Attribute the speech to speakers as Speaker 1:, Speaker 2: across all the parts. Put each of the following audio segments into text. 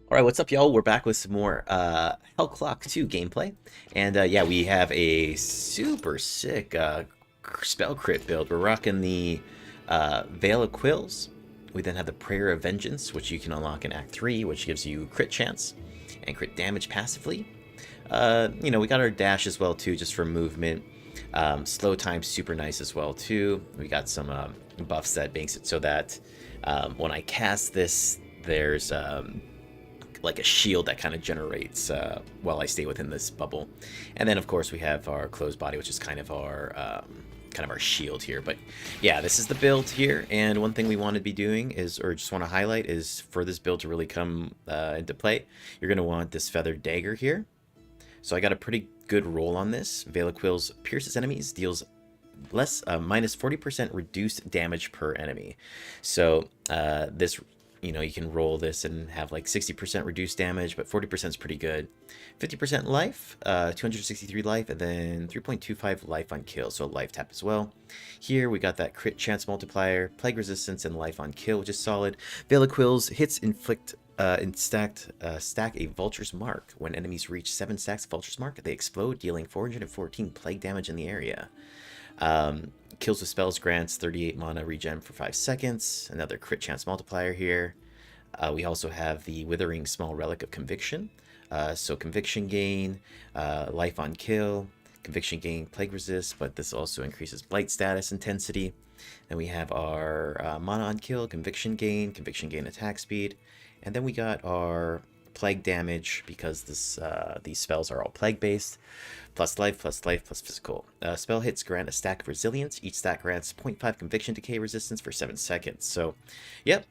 Speaker 1: All right, what's up, y'all? We're back with some more Hell Clock 2 gameplay. And yeah, we have a super sick spell crit build. We're rocking the Veil of Quills. We then have the Prayer of Vengeance, which you can unlock in Act 3, which gives you crit chance and crit damage passively. We got our dash as well, too, just for movement. Slow time, super nice as well, too. We got some buffs that makes it so that when I cast this, there's like a shield that kind of generates while I stay within this bubble. And then of course we have our closed body, which is kind of our shield here. But yeah, this is the build here, and one thing we want to be doing is, or just want to highlight, is for this build to really come into play, you're going to want this feathered dagger here. So I got a pretty good roll on this. Veil of Quills pierces enemies, deals less minus 40% reduced damage per enemy. So this, you can roll this and have like 60% reduced damage, but 40% is pretty good. 50% life, 263 life, and then 3.25 life on kill, so life tap as well. Here we got that crit chance multiplier, plague resistance, and life on kill, which is solid. Veil of Quills hits inflict stack a vulture's mark. When enemies reach 7 stacks of vulture's mark, they explode, dealing 414 plague damage in the area. Kills with spells grants 38 mana regen for 5 seconds. Another crit chance multiplier here. We also have the Withering Small Relic of Conviction. So Conviction gain, life on kill, Conviction gain, plague resist, but this also increases blight status intensity. Then we have our mana on kill, Conviction gain attack speed. And then we got our plague damage, because these spells are all plague based. Plus life, plus physical. Spell hits grant a stack of resilience. Each stack grants 0.5 conviction decay resistance for 7 seconds. So, yep,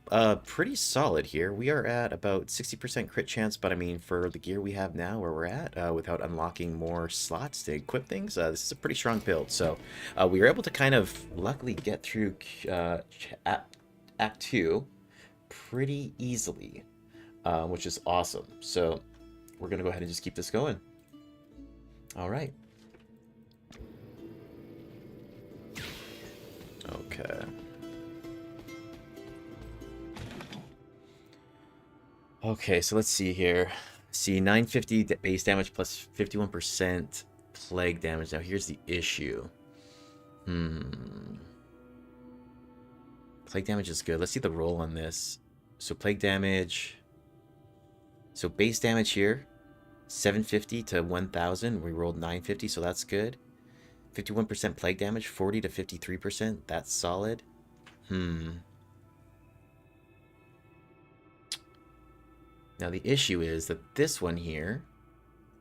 Speaker 1: pretty solid here. We are at about 60% crit chance, but I mean, for the gear we have now where we're at, without unlocking more slots to equip things, this is a pretty strong build. So, we were able to kind of luckily get through Act 2 pretty easily, which is awesome. So, we're going to go ahead and just keep this going. All right. Okay. Okay, so let's see here. See, 950 base damage plus 51% plague damage. Now, here's the issue. Plague damage is good. Let's see the roll on this. So, plague damage. So, base damage here. 750 to 1000. We rolled 950, so that's good. 51% plague damage, 40 to 53%. That's solid. Now the issue is that this one here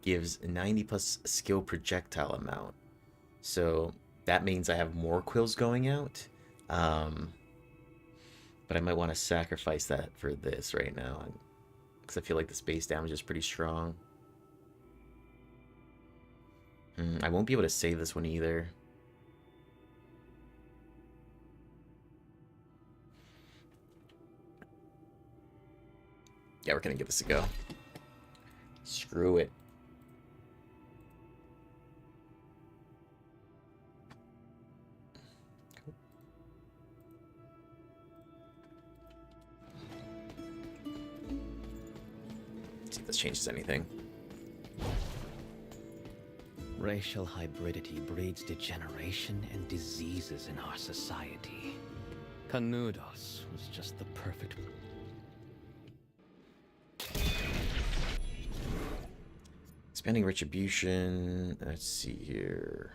Speaker 1: gives 90 plus skill projectile amount. So that means I have more quills going out. But I might want to sacrifice that for this right now, because I feel like this base damage is pretty strong. I won't be able to save this one either. Yeah, we're gonna give this a go. Screw it. Cool. See if this changes anything.
Speaker 2: Racial hybridity breeds degeneration and diseases in our society. Canudos was just the perfect...
Speaker 1: Expanding retribution. Let's see here.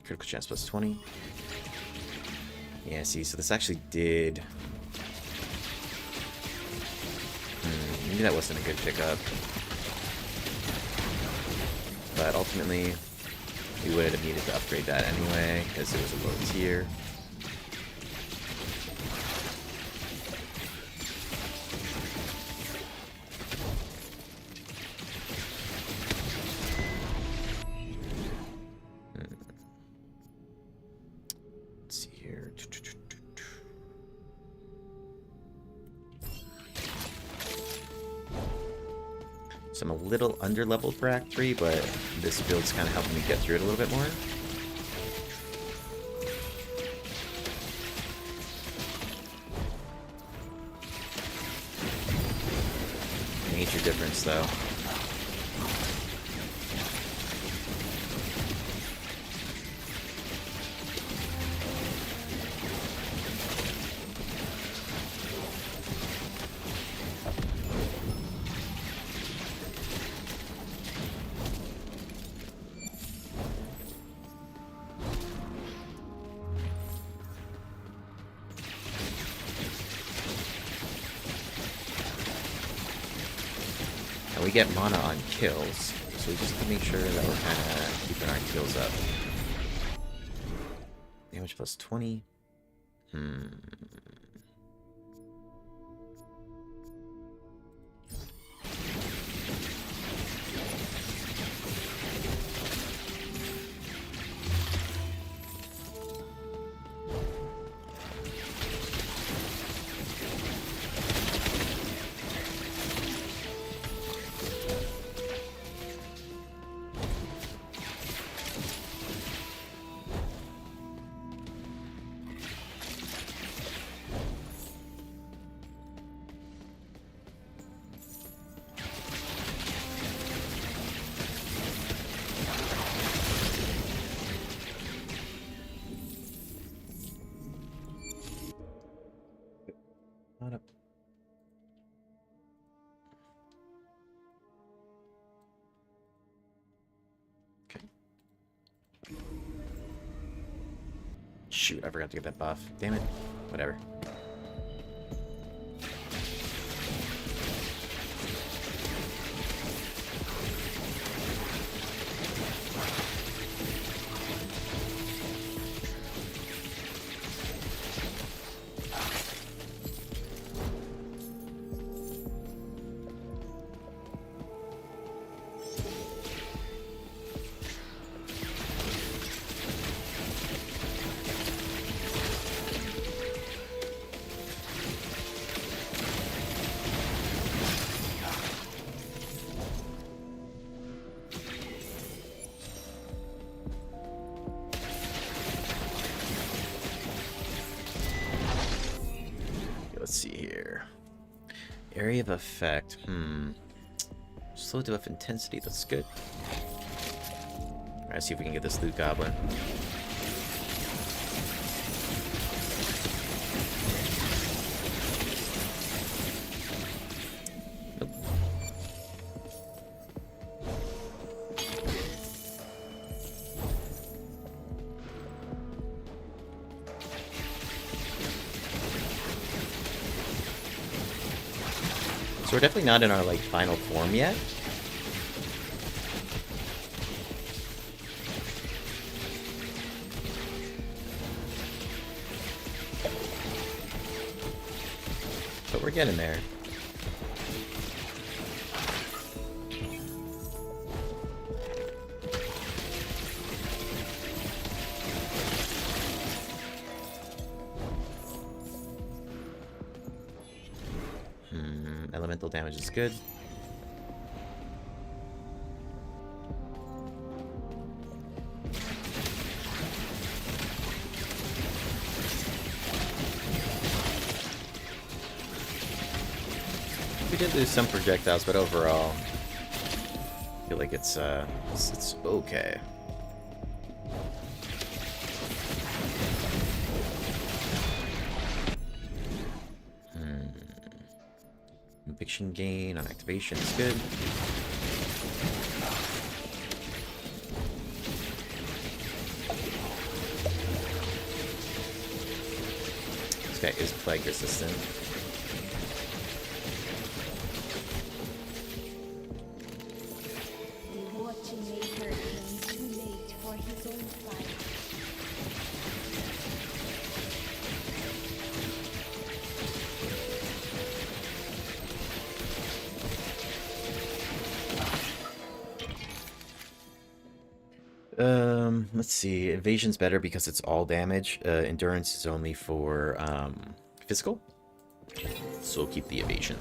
Speaker 1: Critical chance plus 20. Yeah, see, so this actually did... maybe that wasn't a good pickup. But ultimately, we would have needed to upgrade that anyway, because it was a low tier. Let's see here. So I'm a little under-leveled for Act 3, but this build's kind of helping me get through it a little bit more. major difference, though. And we get mana on kills, so we just have to make sure that we're kind of keeping our kills up. Damage plus 20. Not up. Okay. Shoot, I forgot to get that buff. Damn it. Whatever. Let's see here. Area of effect. Slow debuff intensity. That's good. Alright, see if we can get this loot goblin. Nope. So we're definitely not in our, like, final form yet. But we're getting there. Elemental damage is good. We did lose some projectiles, but overall, I feel like it's okay. Conviction gain on activation is good. This guy is plague resistant.
Speaker 3: The Watchmaker came too late for his own fight.
Speaker 1: Let's see. Evasion's better because it's all damage. Endurance is only for physical. So we'll keep the evasion.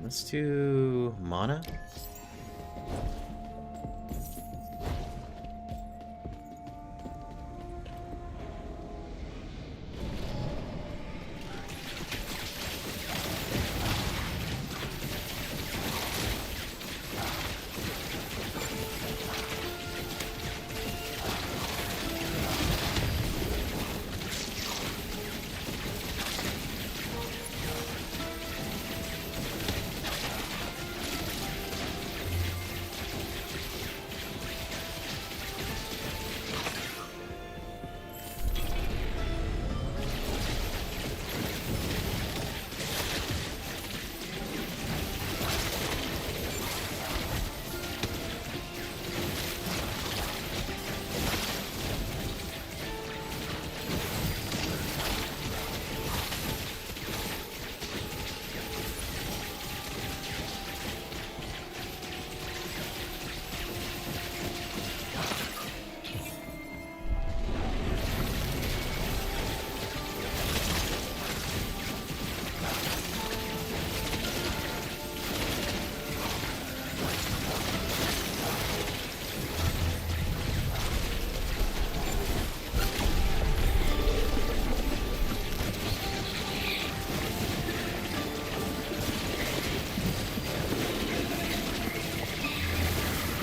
Speaker 1: Let's do mana.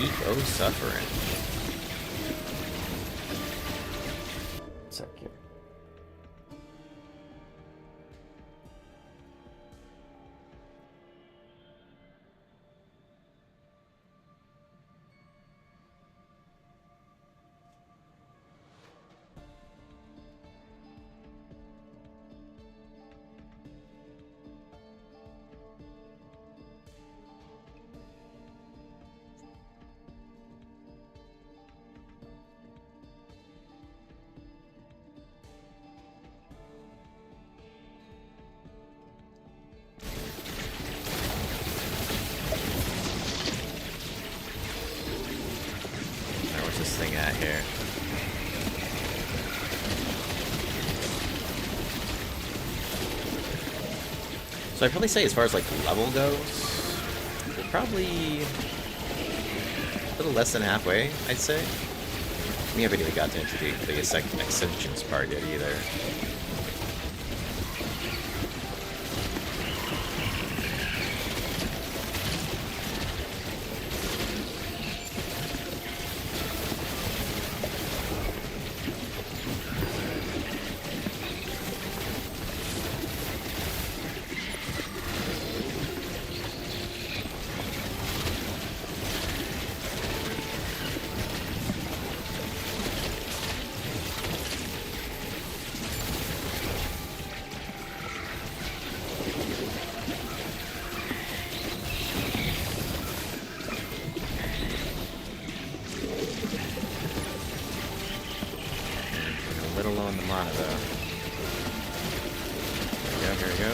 Speaker 1: Eco suffering. Sec here. Where's this thing at here? So I'd probably say as far as like level goes, we're probably a little less than halfway, I'd say. We haven't even got into the Ascensions part yet either. A little low on the mana though. Here we go.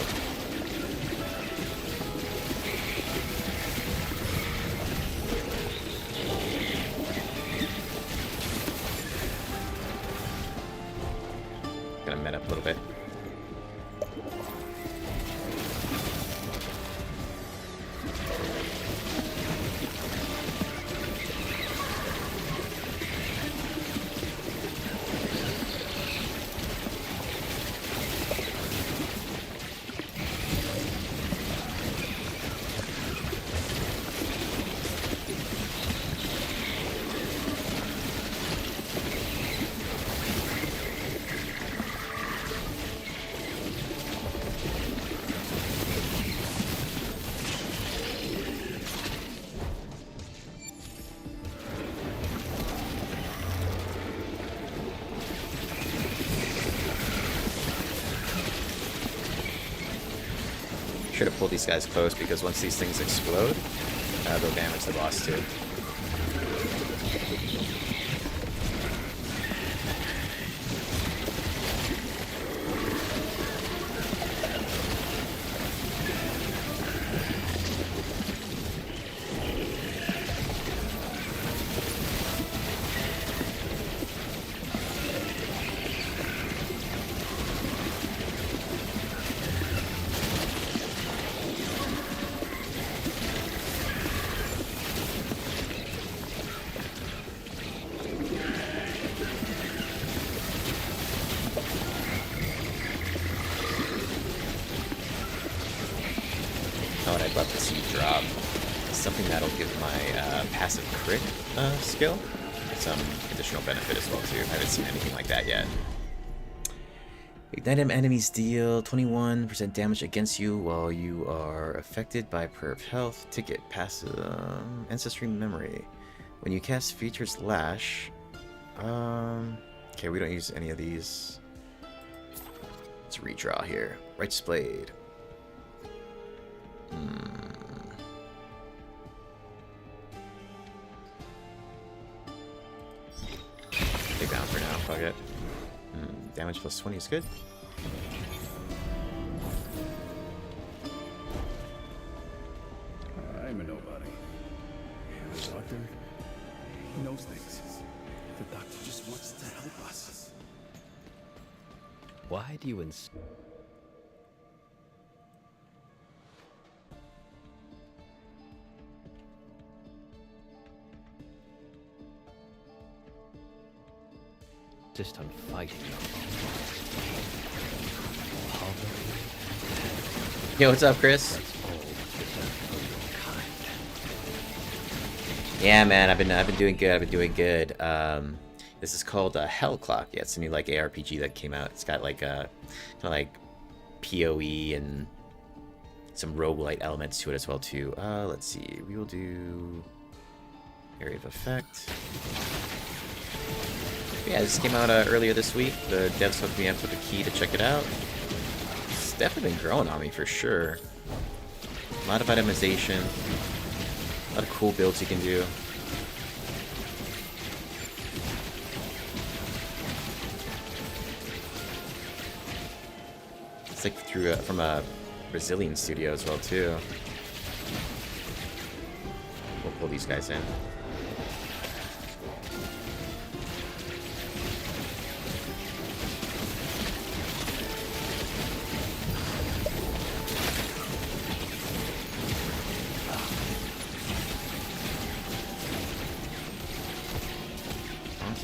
Speaker 1: Gonna met up a little bit. Should have pulled these guys close because once these things explode, they'll damage the boss too. Oh, and I'd love to see drop something that'll give my passive crit skill some additional benefit as well too. I haven't seen anything like that yet. Ignite enemies deal 21% damage against you while you are affected by perf health. Ticket passive ancestry memory. When you cast features lash. Okay, we don't use any of these. Let's redraw here. Righteous Blade. Take down for now, fuck it. Damage plus 20 is good.
Speaker 4: I'm a nobody. The doctor knows things. The doctor just wants to help us.
Speaker 2: Why do you insist on fighting?
Speaker 1: Yo, what's up, Chris? Yeah, man, I've been doing good. I've been doing good. This is called Hell Clock. Yeah, it's a new like ARPG that came out. It's got like kind of like PoE and some roguelite elements to it as well too. Let's see. We will do area of effect. Yeah, this came out earlier this week. The devs hooked me up with a key to check it out. It's definitely been growing on me for sure. A lot of itemization. A lot of cool builds you can do. It's like through from a Brazilian studio as well too. We'll pull these guys in.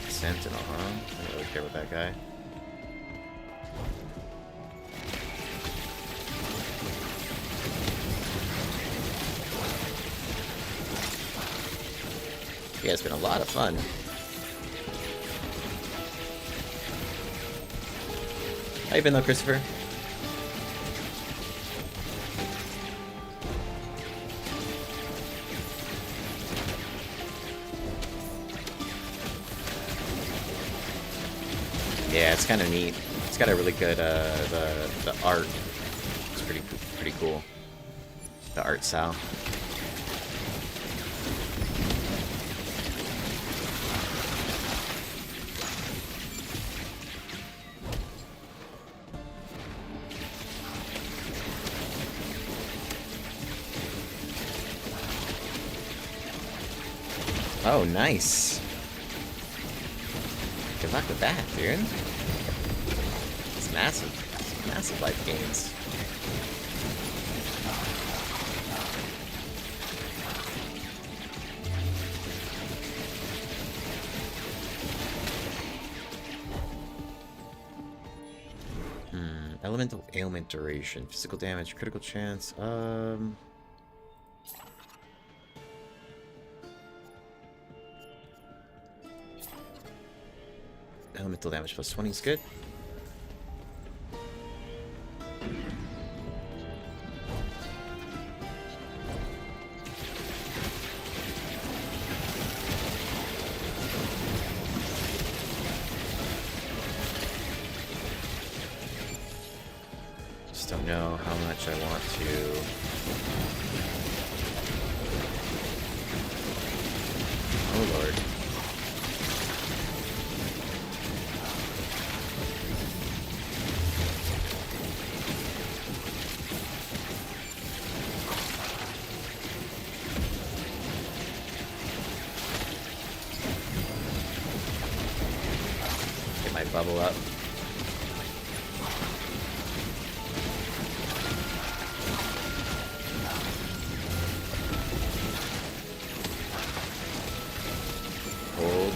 Speaker 1: Sentinel, huh? I don't really care about that guy. Yeah, it's been a lot of fun. How you been though, Christopher? Yeah, it's kind of neat. It's got a really good the art. It's pretty cool. The art style. Oh, nice. Good luck with that, dude. It's massive. It's massive life gains. Elemental ailment duration, physical damage, critical chance. Elemental damage plus 20 is good. Just don't know how much I want to. Oh Lord. Bubble up. Hold.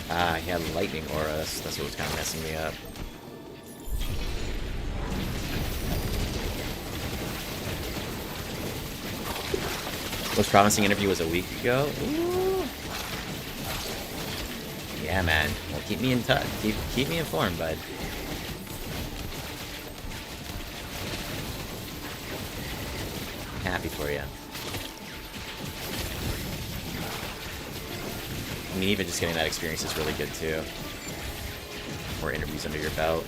Speaker 1: Ah, he had lightning auras. That's what was kind of messing me up. Most promising interview was a week ago. Ooh. Yeah, man. Well, keep me in touch. Keep me informed, bud. Happy for you. I mean, even just getting that experience is really good too. More interviews under your belt.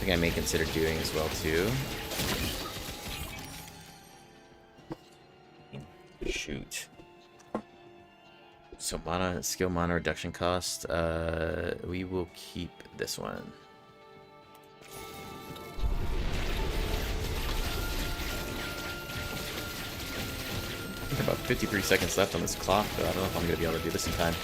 Speaker 1: I may consider doing as well too. Shoot. So skill mana reduction cost. We will keep this one. I think about 53 seconds left on this clock, but I don't know if I'm gonna be able to do this in time.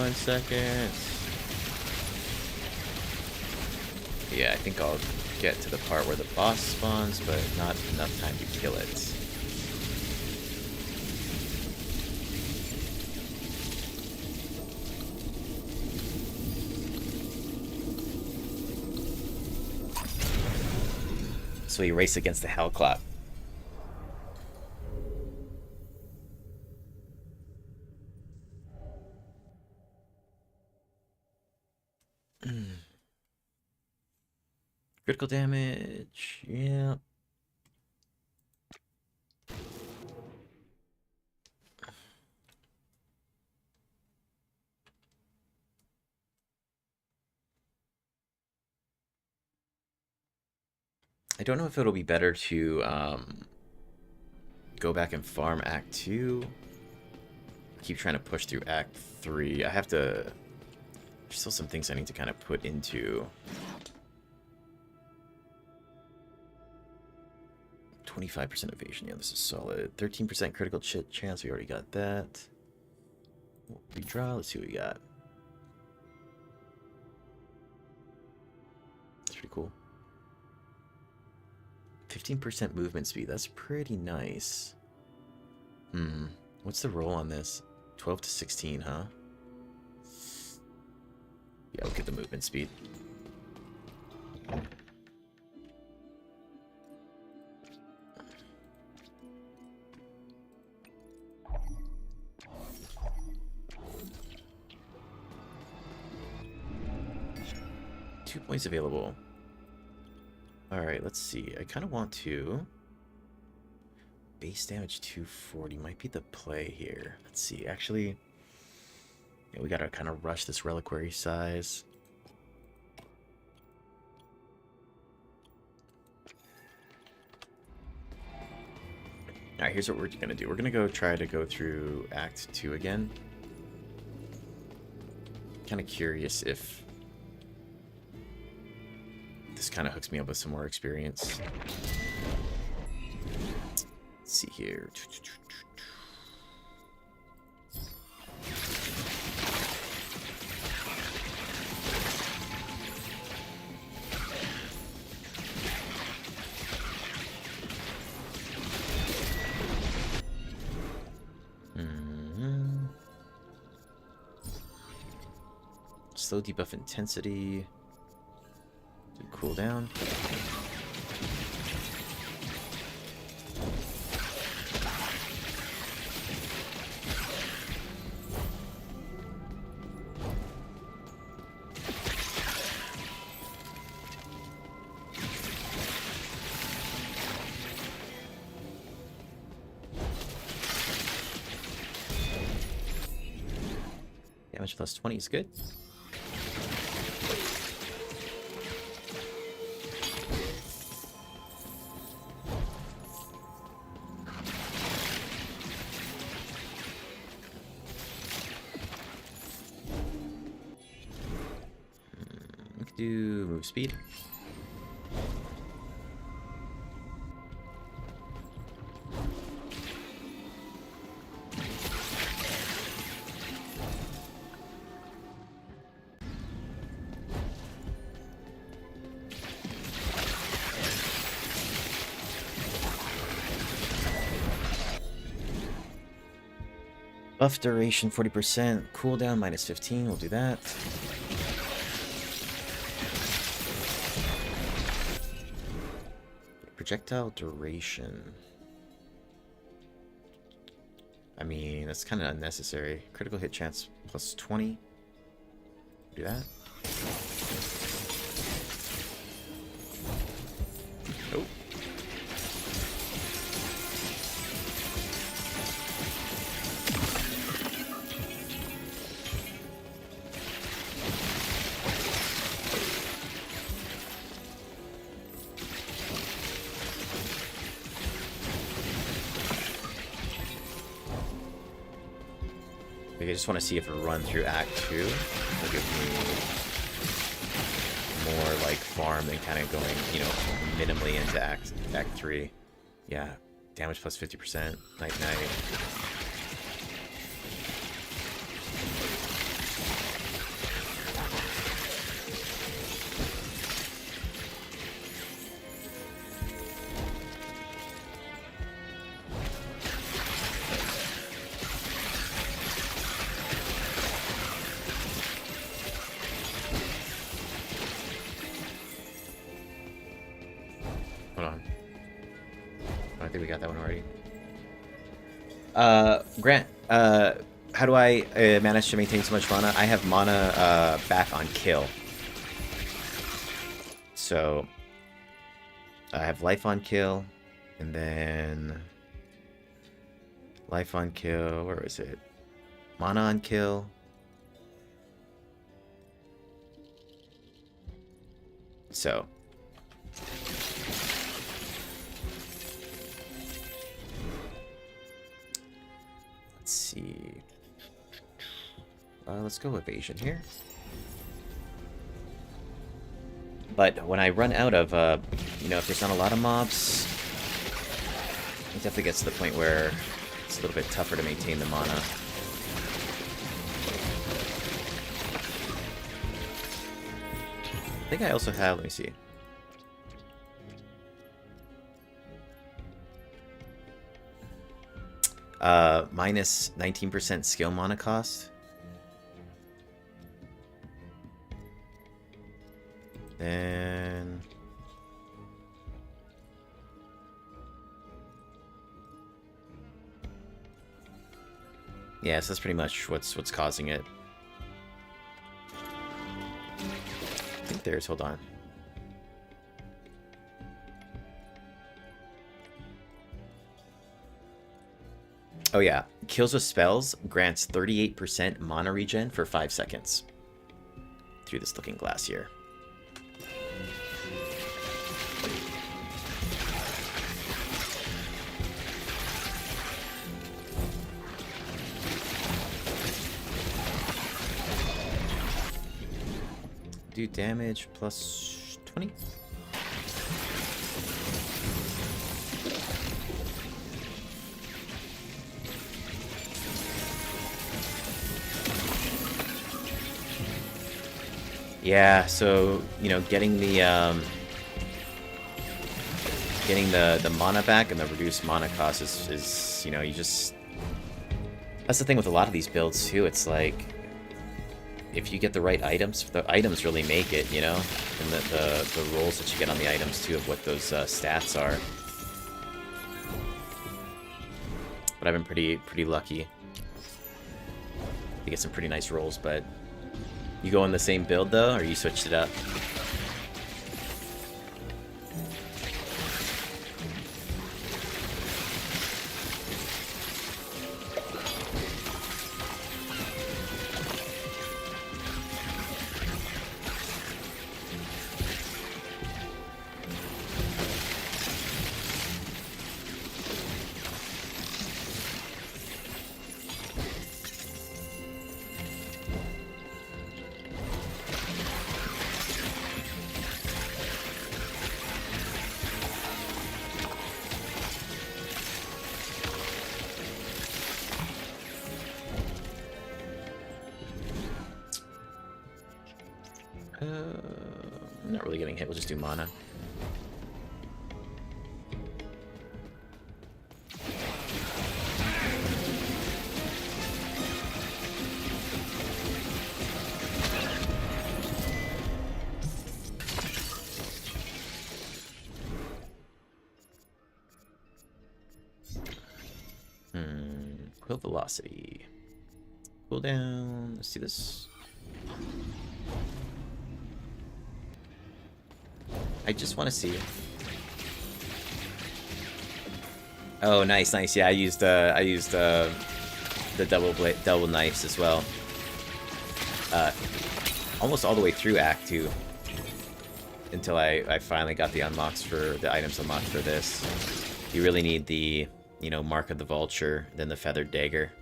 Speaker 1: Seconds. Yeah, I think I'll get to the part where the boss spawns, but not enough time to kill it. So we race against the Hell Clock. Critical damage, yeah. I don't know if it'll be better to go back and farm Act 2. Keep trying to push through Act 3. I have to... There's still some things I need to kind of put into... 25% evasion, yeah, this is solid. 13% critical chance, we already got that. Redraw, let's see what we got. That's pretty cool. 15% movement speed, that's pretty nice. What's the roll on this? 12 to 16, huh? Yeah, I'll get the movement speed. Points available. Alright, let's see. I kind of want to... Base damage 240 might be the play here. Let's see. Actually, yeah, we gotta kind of rush this reliquary size. Alright, here's what we're gonna do. We're gonna try to go through Act 2 again. Kind of curious if this kind of hooks me up with some more experience. Let's see here. Slow debuff intensity. Do cooldown. Damage plus 20 is good. We could do move speed. Buff duration 40%, cooldown minus 15, we'll do that. Projectile duration. I mean, that's kind of unnecessary. Critical hit chance plus 20. Do that. Nope. I just want to see if it'll run through Act 2. It'll give me more like farm than kind of going, you know, minimally into Act 3. Yeah, damage plus 50%. Night night. Hold on. I think we got that one already. Grant, how do I manage to maintain so much mana? I have mana back on kill. So I have life on kill, and then life on kill. Where is it? Mana on kill. So let's see. Let's go evasion here. But when I run out of, you know, if there's not a lot of mobs, it definitely gets to the point where it's a little bit tougher to maintain the mana. I think I also have, let me see. Minus 19% skill mana cost. Then yeah, so that's pretty much what's causing it. I think there's, hold on. Oh yeah, kills with spells grants 38% mana regen for 5 seconds. Through this looking glass here. Do damage plus 20. Yeah, so you know, getting the mana back and the reduced mana cost is you know, you just, that's the thing with a lot of these builds too. It's like, if you get the right items, the items really make it, you know, and the rolls that you get on the items too of what those stats are. But I've been pretty lucky to get some pretty nice rolls. But you go in the same build though, or you switched it up? I'm not really getting hit. We'll just do mana. Quill velocity. Cooldown. Let's see this. I just want to see it. Oh, nice, nice. Yeah, I used the double knives as well. Almost all the way through Act 2 until I finally got the unlocks for the items unlocked for this. You really need the, you know, Mark of the Vulture, then the Feathered Dagger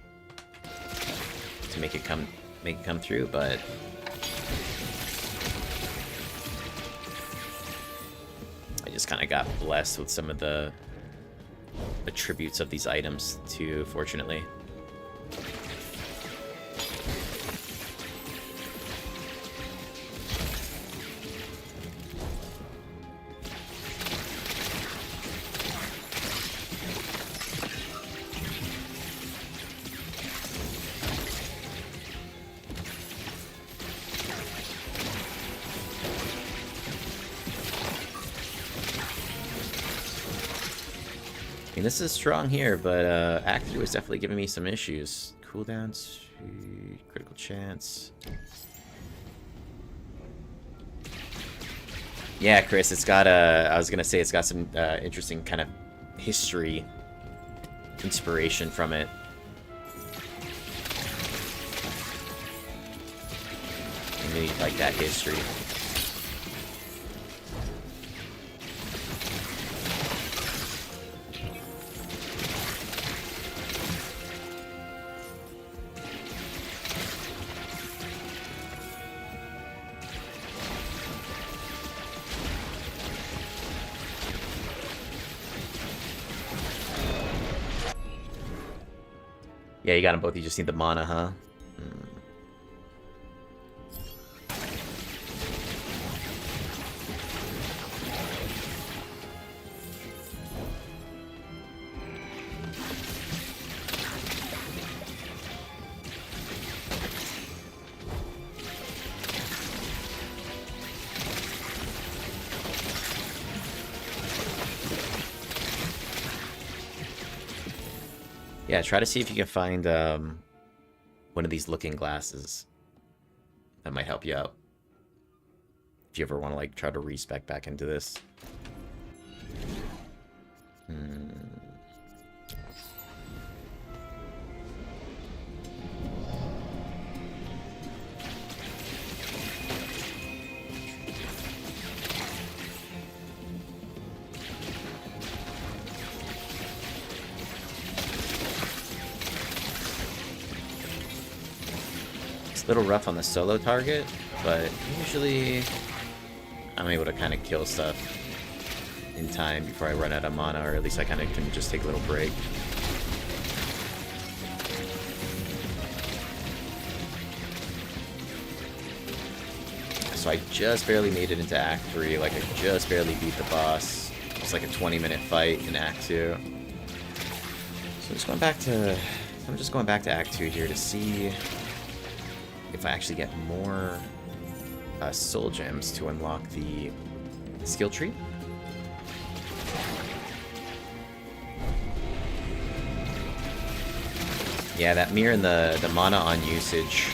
Speaker 1: to make it come through, but I just kind of got blessed with some of the attributes of these items too, fortunately. I mean, this is strong here, but Act 3 was definitely giving me some issues. Cooldowns, critical chance. Yeah, Chris, it's got I was gonna say it's got some interesting kind of history inspiration from it. I really like that history. Yeah, you got them both. You just need the mana, huh? Yeah, try to see if you can find one of these looking glasses. That might help you out. If you ever want to like try to respec back into this. A little rough on the solo target, but usually I'm able to kind of kill stuff in time before I run out of mana, or at least I kind of can just take a little break. So I just barely made it into Act 3, like I just barely beat the boss. It's like a 20-minute fight in Act 2. So I'm just going back to Act 2 here to see if I actually get more soul gems to unlock the skill tree. Yeah, that mirror and the mana on usage.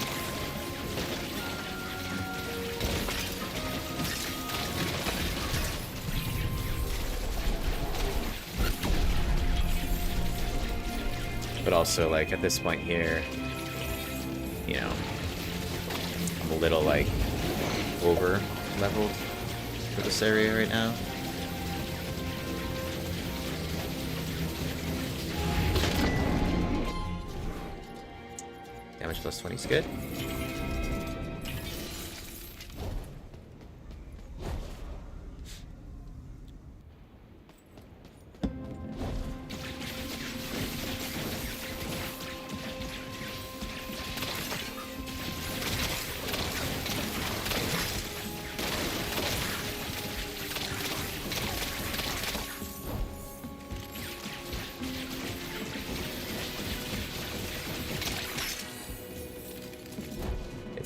Speaker 1: But also, like, at this point here, you know, I'm a little, like, over-leveled for this area right now. Damage plus 20 is good.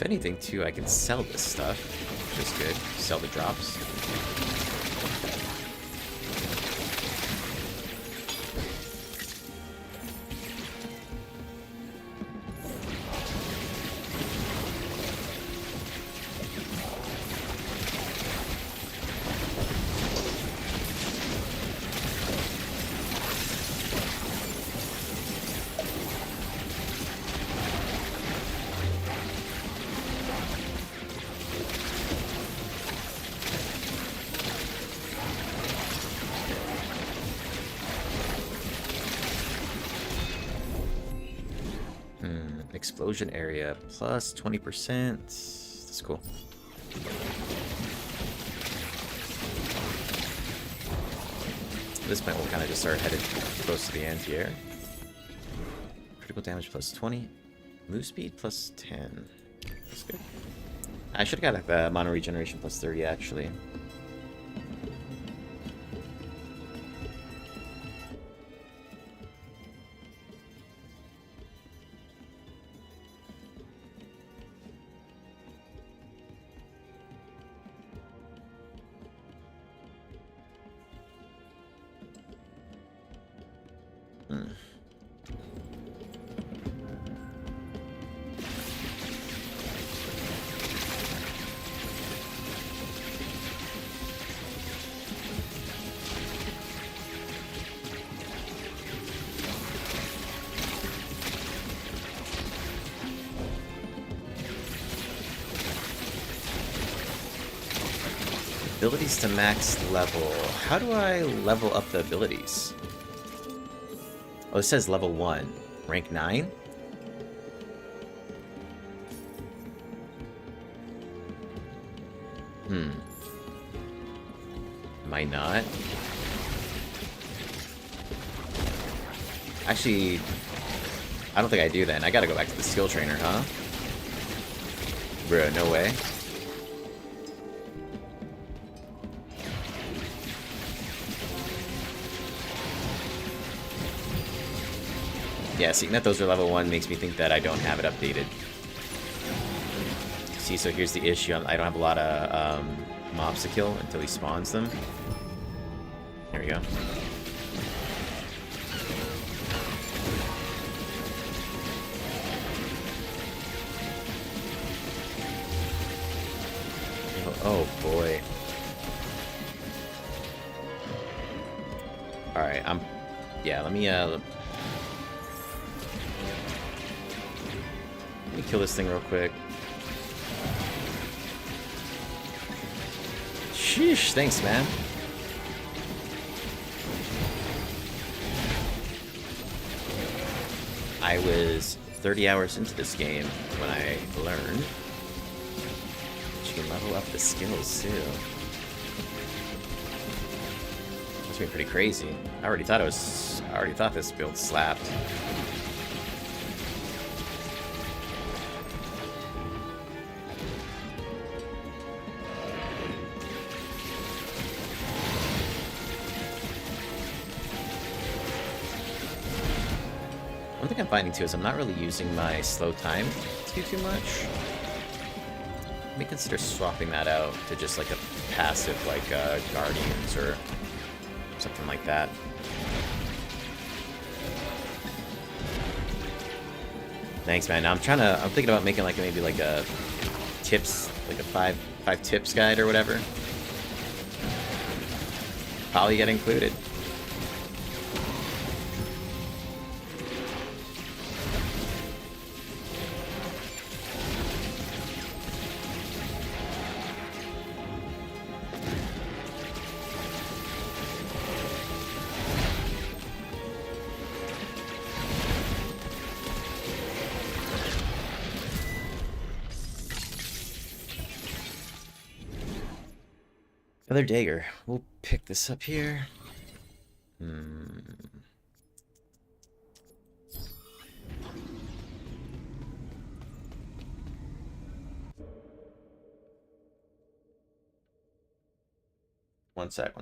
Speaker 1: anything, too, I can sell this stuff, which is good. Sell the drops. Explosion area plus 20%. That's cool. At this point, we'll kind of just start headed close to the end here. Critical damage plus 20. Move speed plus 10. That's good. I should have got mono regeneration plus 30, actually. Abilities to max level. How do I level up the abilities? Oh, it says level 1. Rank 9? Am I not? Actually, I don't think I do then. I gotta go back to the skill trainer, huh? Bruh, no way. Yeah, seeing that those are level 1 makes me think that I don't have it updated. See, so here's the issue. I don't have a lot of mobs to kill until he spawns them. There we go. Oh boy. Alright, yeah, let me kill this thing real quick. Sheesh, thanks, man. I was 30 hours into this game when I learned that you can level up the skills too. That's been pretty crazy. I already thought this build slapped. One thing I'm finding too is I'm not really using my slow time too much. Let me consider swapping that out to just like a passive like Guardians or something like that. Thanks, man. Now I'm thinking about making like maybe like a tips, like a five tips guide or whatever. Probably get included. Another dagger. We'll pick this up here. One sec.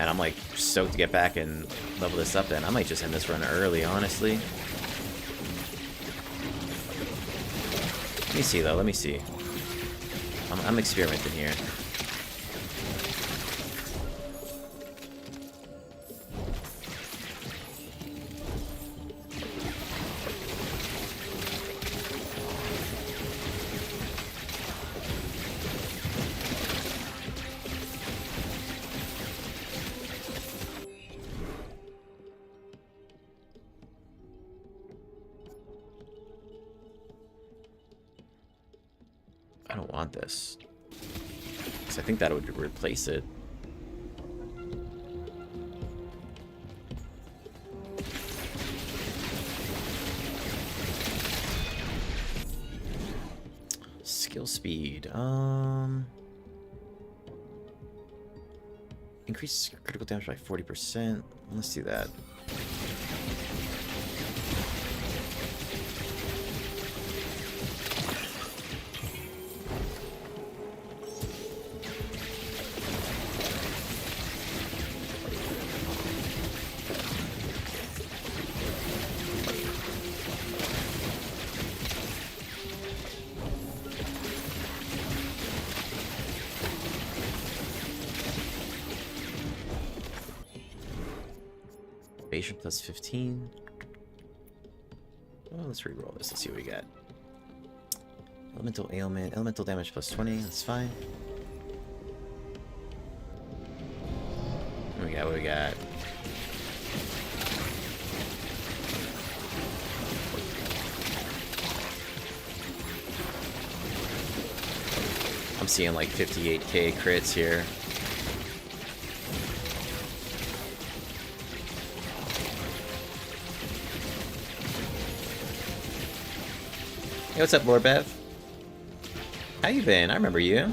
Speaker 1: And I'm like stoked to get back and level this up then. I might just end this run early, honestly. Let me see though, let me see. I'm experimenting here. I don't want this. Because I think that would replace it. Skill speed. Increase critical damage by 40%. Let's do that. Evasion plus 15. Well, let's reroll this. Let's see what we got. Elemental ailment. Elemental damage plus 20. That's fine. What we got? What we got? I'm seeing like 58k crits here. Hey, what's up, Lord Bev? How you been? I remember you.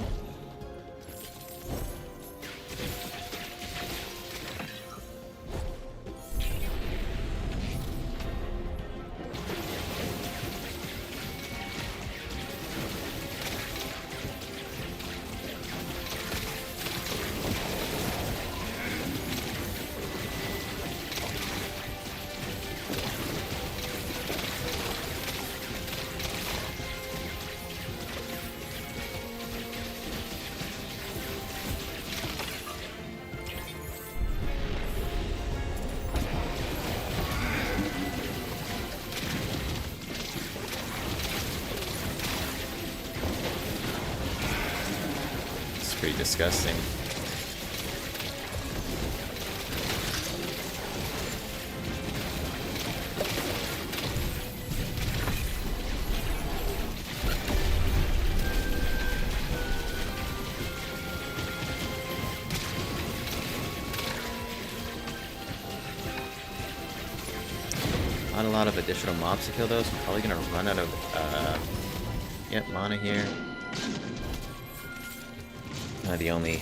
Speaker 1: Pretty disgusting. Not a lot of additional mobs to kill though, so I'm probably gonna run out of mana here. The only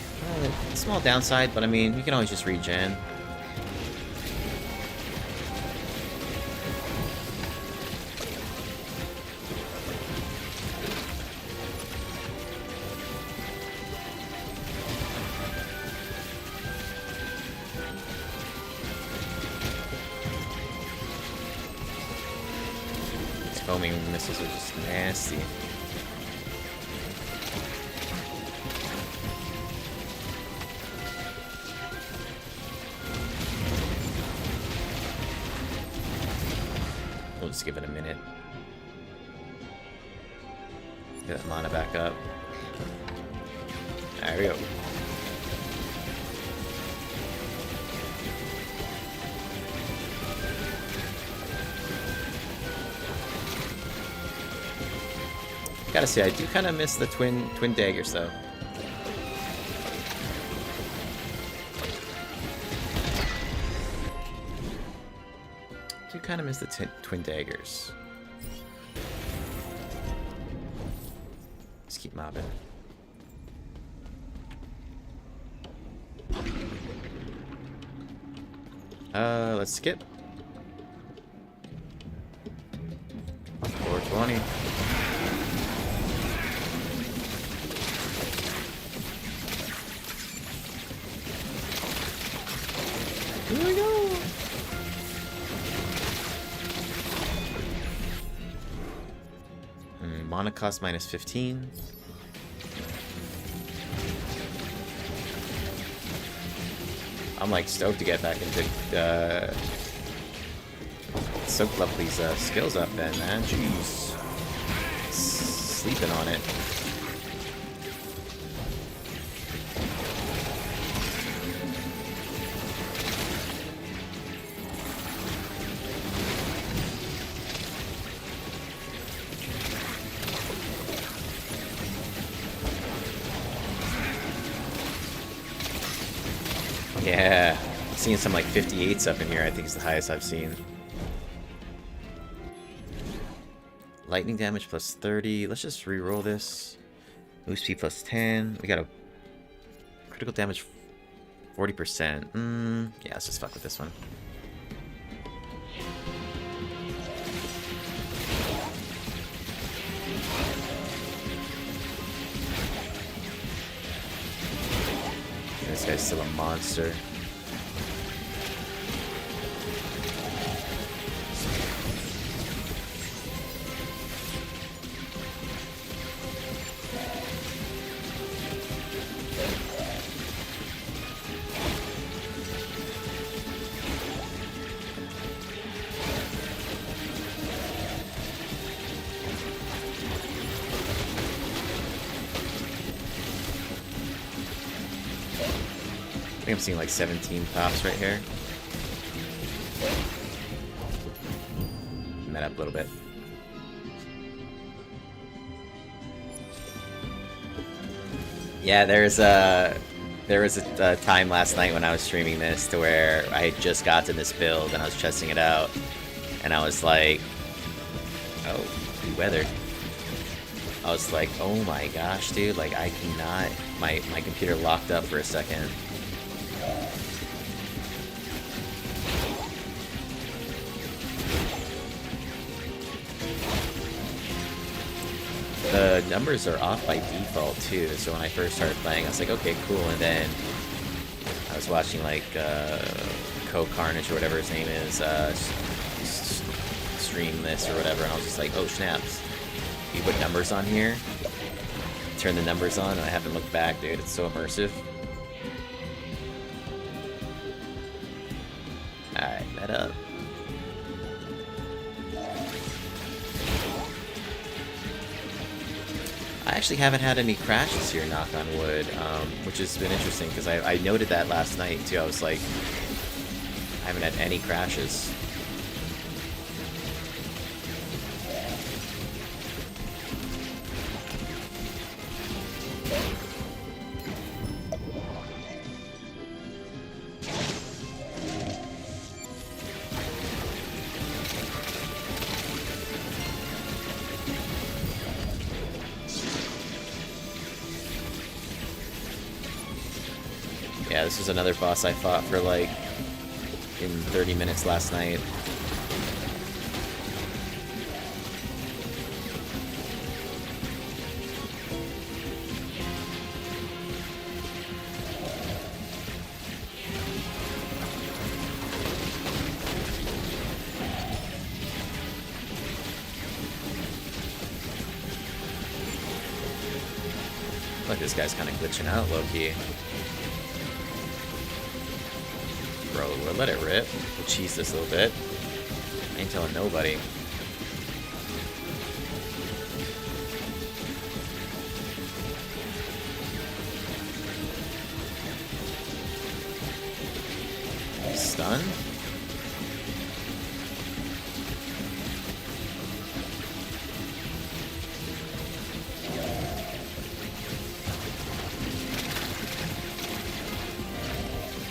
Speaker 1: small downside, but I mean, you can always just regen. These foaming missiles are just nasty. We'll just give it a minute. Get that mana back up. There we go. Gotta say, I do kind of miss the twin daggers though. Kind of miss the twin daggers. Just keep mobbing. Let's skip. 420. Mana cost minus 15. I'm like stoked to get back into stoked to level these skills up then, man. Jeez. Sleeping on it. Yeah, seeing some like 58s up in here, I think is the highest I've seen. Lightning damage plus 30. Let's just re-roll this. Move speed plus 10. We got a critical damage 40%. Yeah, let's just fuck with this one. This guy's still a monster. I think I'm seeing like 17 pops right here. Met up a little bit. Yeah, there was a time last night when I was streaming this to where I had just gotten this build and I was testing it out, and I was like, oh, we weathered. I was like, oh my gosh, dude, like I cannot. My computer locked up for a second. The numbers are off by default too, so when I first started playing I was like, okay, cool, and then I was watching like Carnage or whatever his name is stream this or whatever, and I was just like, oh snaps, you put numbers on here, turn the numbers on, and I haven't looked back, dude. It's so immersive. Alright, that up. I actually haven't had any crashes here, knock on wood, which has been interesting, because I noted that last night, too. I was like, I haven't had any crashes. Yeah, this was another boss I fought for like in 30 minutes last night. Look, this guy's kind of glitching out low-key. Bro, we'll let it rip. We'll cheese this a little bit. I ain't telling nobody. Stun?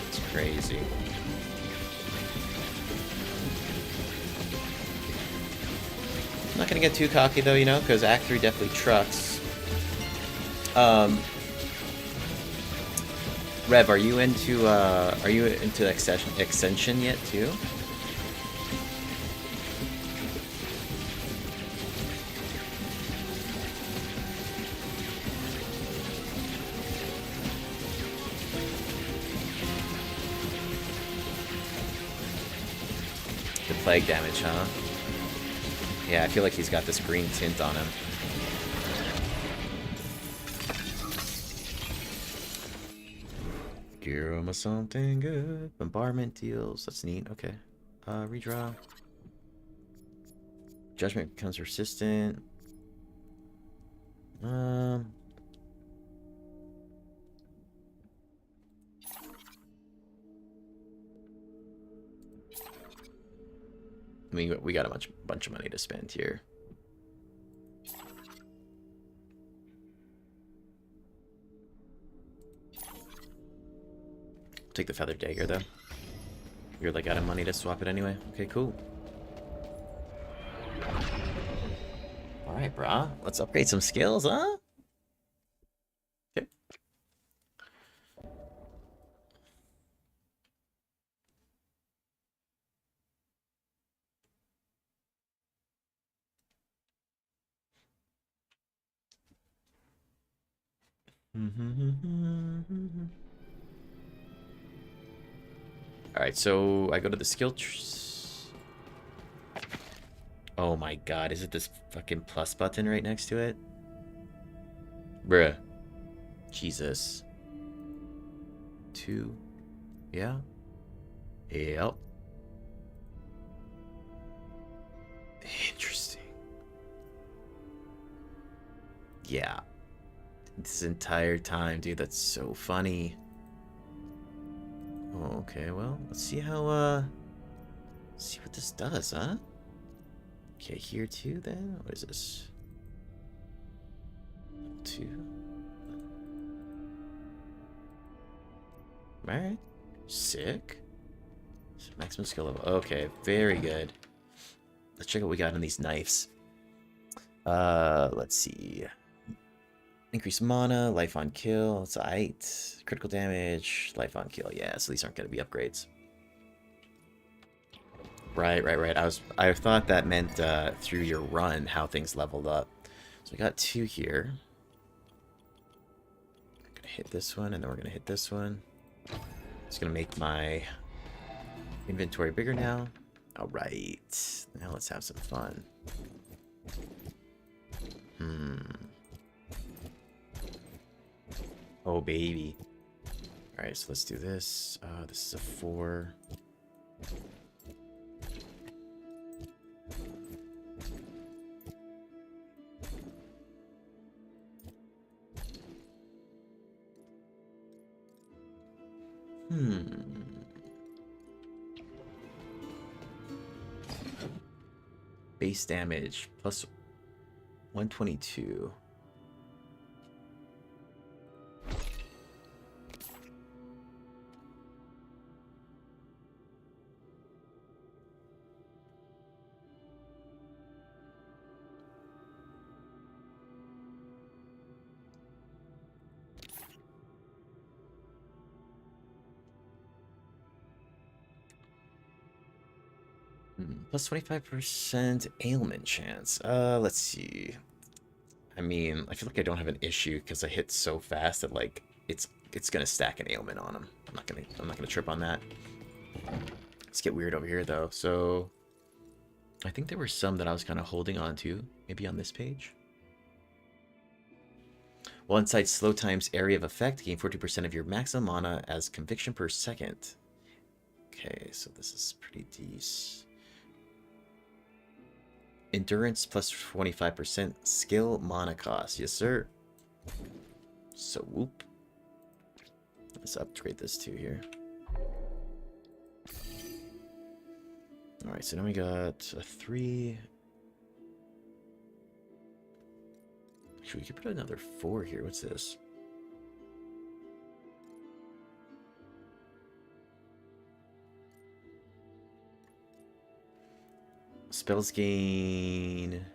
Speaker 1: It's crazy. I'm not gonna get too cocky though, you know, because Act 3 definitely trucks. Rev, are you into Ascension yet too? The plague damage, huh? Yeah, I feel like he's got this green tint on him. Give him something good. Bombardment deals. That's neat. Okay. Redraw. Judgment becomes resistant. I mean, we got a bunch of money to spend here. Take the feather dagger though. You're like out of money to swap it anyway. Okay, cool. Alright, brah. Let's upgrade some skills, huh? Okay. Alright, so I go to the skill oh my god, is it this fucking plus button right next to it? Bruh. Jesus. 2. Yeah? Yep. Interesting. Yeah. This entire time, dude, that's so funny. Oh, okay, well, let's see how, see what this does, huh? Okay, here too, then? What is this? 2. Alright. Sick. Maximum skill level. Okay, very good. Let's check what we got on these knives. Let's see. Increase mana, life on kill, it's aight. Critical damage, life on kill. Yeah, so these aren't going to be upgrades. Right. I thought that meant through your run how things leveled up. So we got 2 here. I'm gonna hit this one, and then we're gonna hit this one. It's gonna make my inventory bigger now. All right, now let's have some fun. Oh baby. All right, so let's do this. This is a 4. Base damage plus 122. Plus 25% ailment chance. Let's see. I mean, I feel like I don't have an issue because I hit so fast that like it's gonna stack an ailment on him. I'm not gonna trip on that. Let's get weird over here though. So I think there were some that I was kind of holding on to, maybe on this page. While inside slow times area of effect, gain 40% of your maximum mana as conviction per second. Okay, so this is pretty decent. Endurance plus 25% skill mana cost. Yes, sir. So, whoop. Let's upgrade this too here. Alright, so now we got a 3. Actually, we could put another 4 here. What's this? Spells gain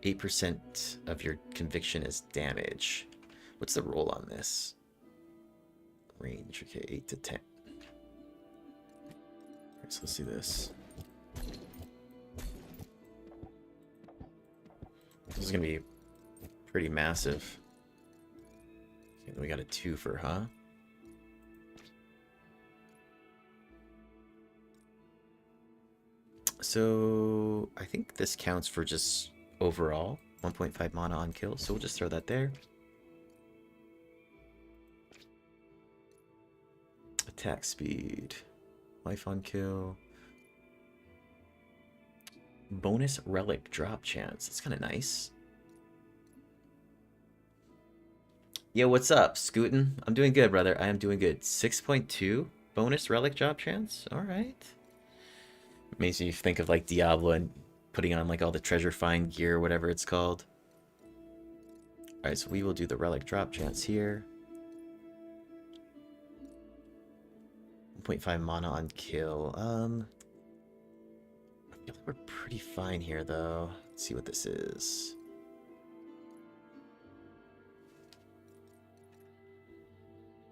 Speaker 1: 8% of your conviction as damage. What's the roll on this? Range, okay, 8 to 10. Alright, so let's do this. This is gonna be pretty massive. Okay, then we got a 2 for, huh? So I think this counts for just overall 1.5 mana on kill, so we'll just throw that there. attack speed. Life on kill. Bonus relic drop chance. That's kind of nice. Yo, what's up, Scootin'? I'm doing good, brother. I am doing good. 6.2 bonus relic drop chance. All right. Makes me think of like Diablo and putting on like all the treasure find gear, whatever it's called. All right, so we will do the relic drop chance here. 1.5 mana on kill. I feel like we're pretty fine here, though. Let's see what this is.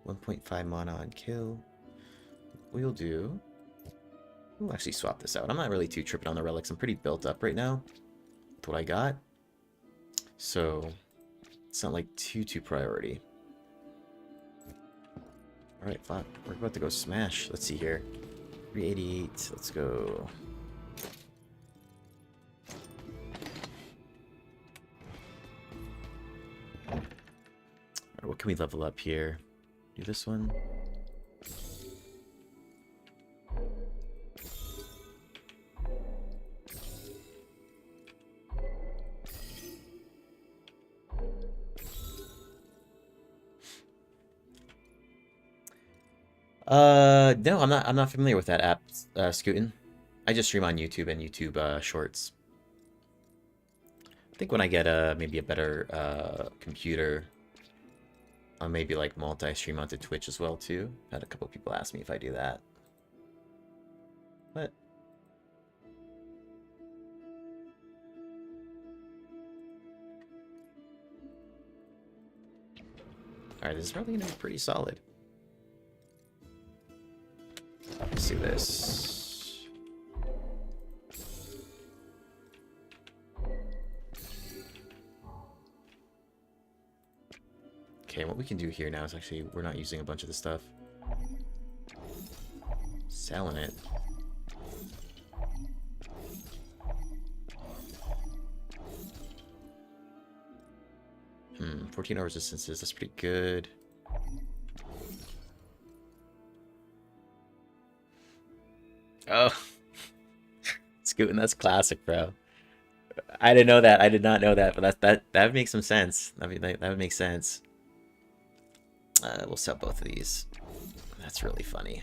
Speaker 1: $1.5 mana on kill. We'll do. We'll actually swap this out. I'm not really too tripping on the relics. I'm pretty built up right now with what I got. So it's not like too priority. Alright, fuck. We're about to go smash. Let's see here. 388. Let's go. Alright, what can we level up here? Do this one. No, I'm not familiar with that app, Scootin'. I just stream on YouTube and YouTube Shorts. I think when I get maybe a better computer, I'll maybe like multi-stream onto Twitch as well too. Had a couple people ask me if I do that. What? Alright, this is probably gonna be pretty solid. Let's do this. Okay, what we can do here now is actually, we're not using a bunch of the stuff. Selling it. 14 hour resistances, that's pretty good. Oh. Scootin', that's classic, bro. I didn't know that. I did not know that, but that would make some sense. I mean, that would make sense. We'll sell both of these. That's really funny.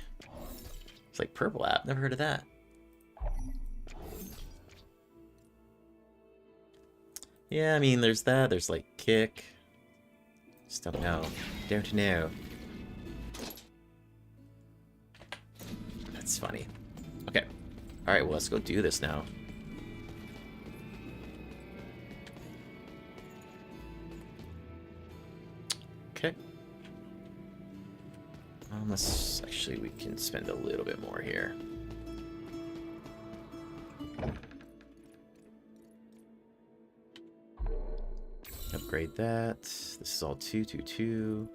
Speaker 1: It's like purple app. Never heard of that. Yeah, I mean, there's that. There's like kick. Just don't know. Don't know. That's funny. Okay. Alright, well, let's go do this now. Okay. Let's actually, we can spend a little bit more here. Upgrade that. This is all 222.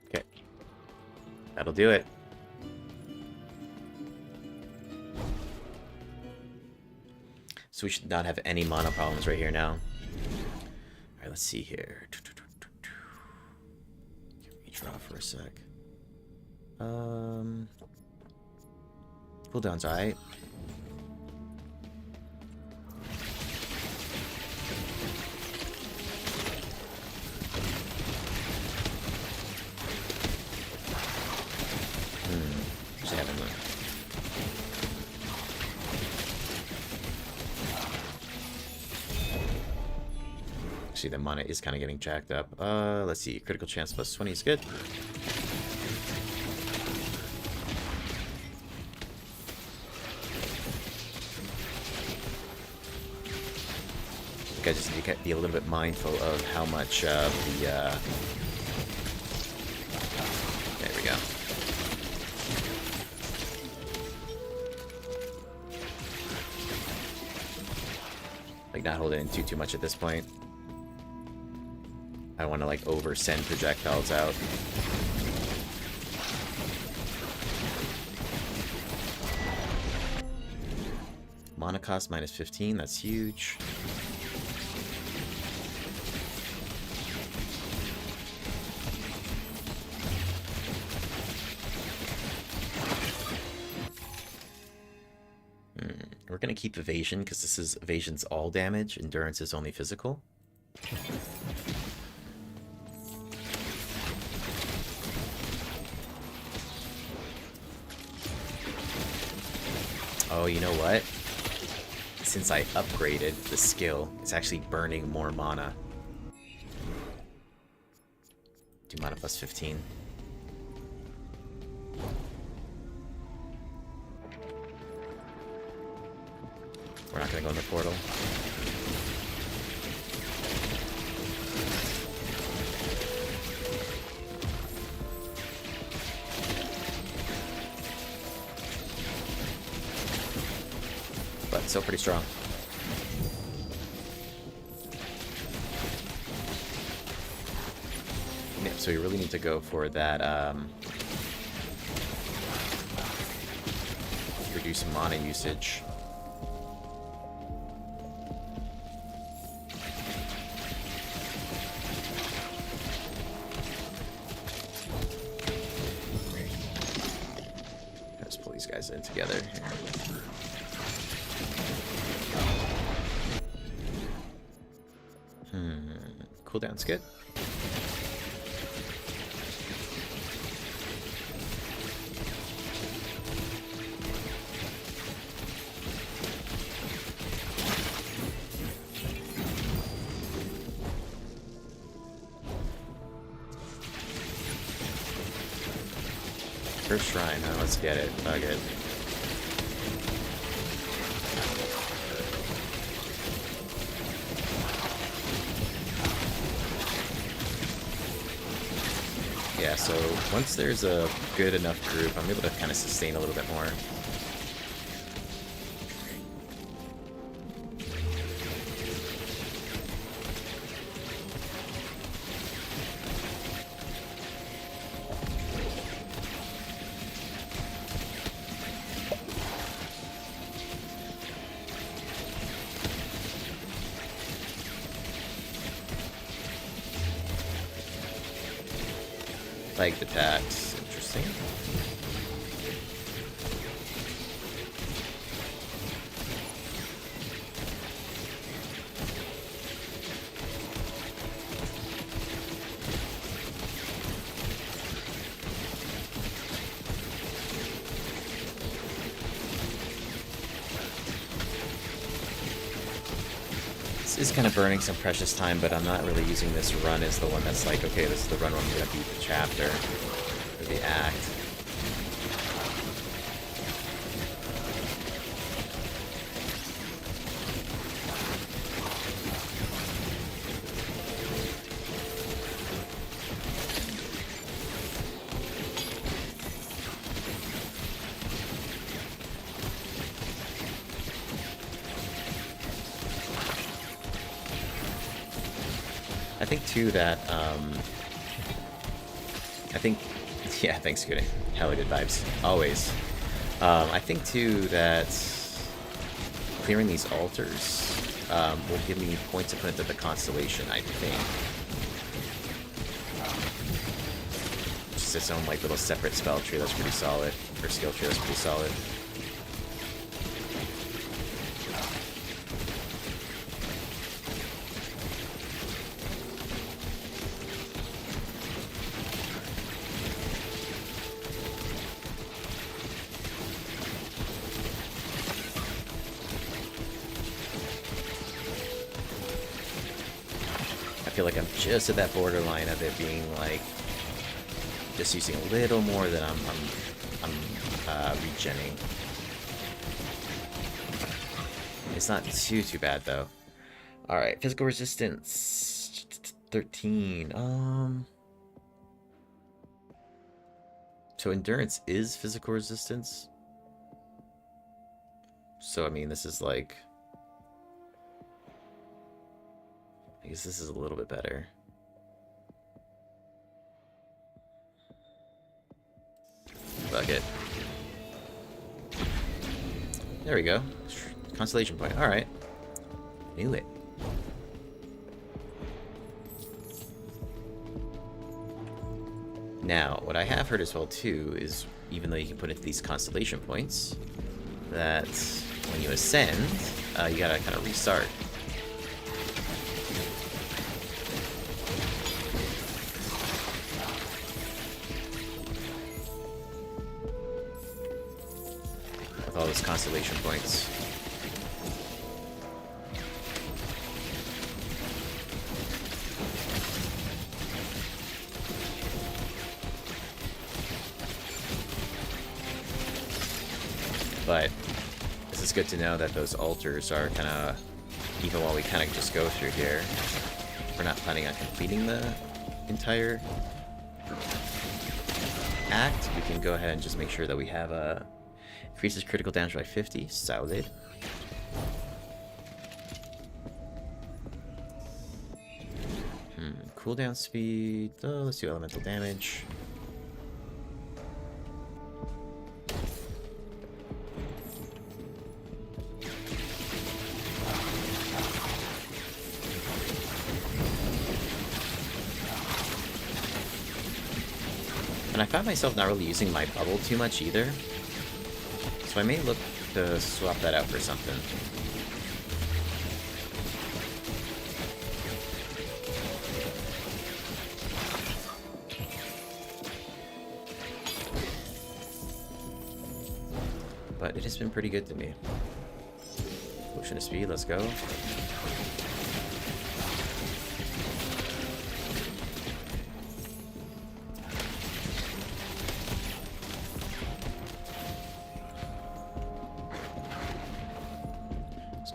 Speaker 1: Okay. That'll do it. So we should not have any mana problems right here now. Alright, let's see here. Let me draw for a sec. Cooldown's alright. See, the mana is kind of getting jacked up. Let's see. Critical chance plus 20 is good. You guys just need to be a little bit mindful of how much the... There we go. Like, not holding in too much at this point. I want to like over send projectiles out. Mana cost minus 15, that's huge. We're gonna keep evasion because this is evasion's all damage. Endurance is only physical. Oh, you know what? Since I upgraded the skill, it's actually burning more mana. Do mana plus 15. We're not gonna go in the portal. But still pretty strong. Yeah, so you really need to go for that, reduce mana usage. Let's pull these guys in together here. Cooldown's good. First shrine, huh? Let's get it. Fuck it. Yeah, so once there's a good enough group, I'm able to kind of sustain a little bit more. Like the tax, interesting. This is kind of burning some precious time, but I'm not really using this run as the one that's like, okay, this is the run where I'm going to beat the chapter or the act. I think too that yeah, thanks, Goody. Hella good vibes, always. I think too that clearing these altars will give me points to put into the constellation. I think just its own like little separate spell tree that's pretty solid, or skill tree that's pretty solid. I feel like I'm just at that borderline of it being like just using a little more than I'm regenning. It's not too bad though. All right, physical resistance 13. So endurance is physical resistance. So I mean, this is like, I guess this is a little bit better. Fuck it. There we go. Constellation point. Alright. Knew it. Now, what I have heard as well too is, even though you can put into these constellation points, that when you ascend, you gotta kind of restart. With all those constellation points. But this is good to know that those altars are kind of, even while we kind of just go through here, we're not planning on completing the entire act. We can go ahead and just make sure that we have a increases critical damage by 50. Solid. Cooldown speed. Oh, let's do elemental damage. And I found myself not really using my bubble too much either. So I may look to swap that out for something. But it has been pretty good to me. Potion of speed, let's go.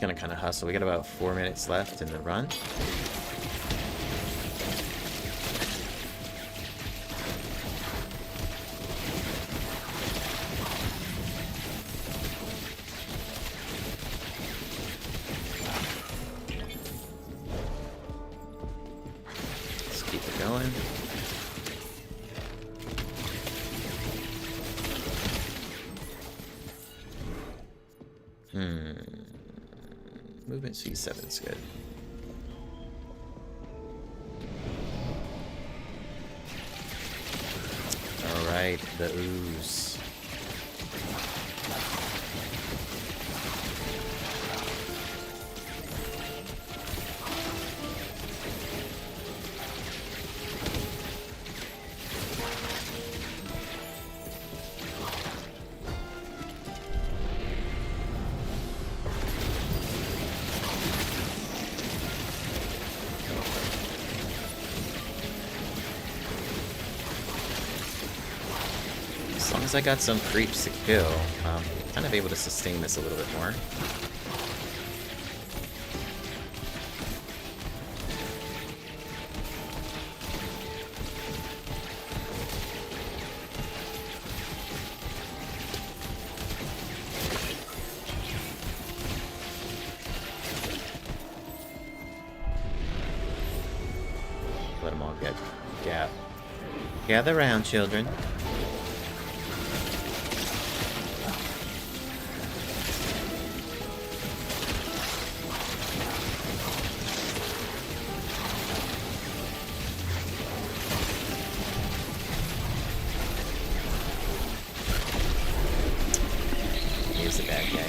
Speaker 1: Gonna kind of hustle. We got about 4 minutes left in the run. Let's keep it going. Movement C7 is good. Alright, the ooze. As long as I got some creeps to kill, I'm kind of able to sustain this a little bit more. Let them all gather round, children. He's a bad guy.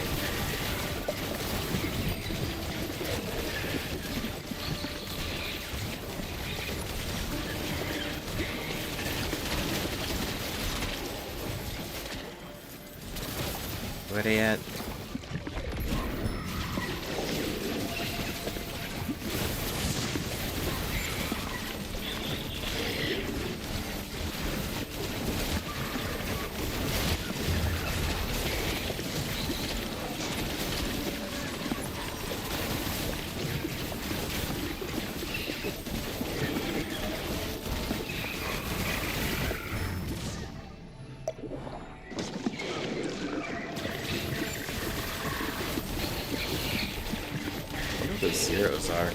Speaker 1: Where they at? Those zeros are.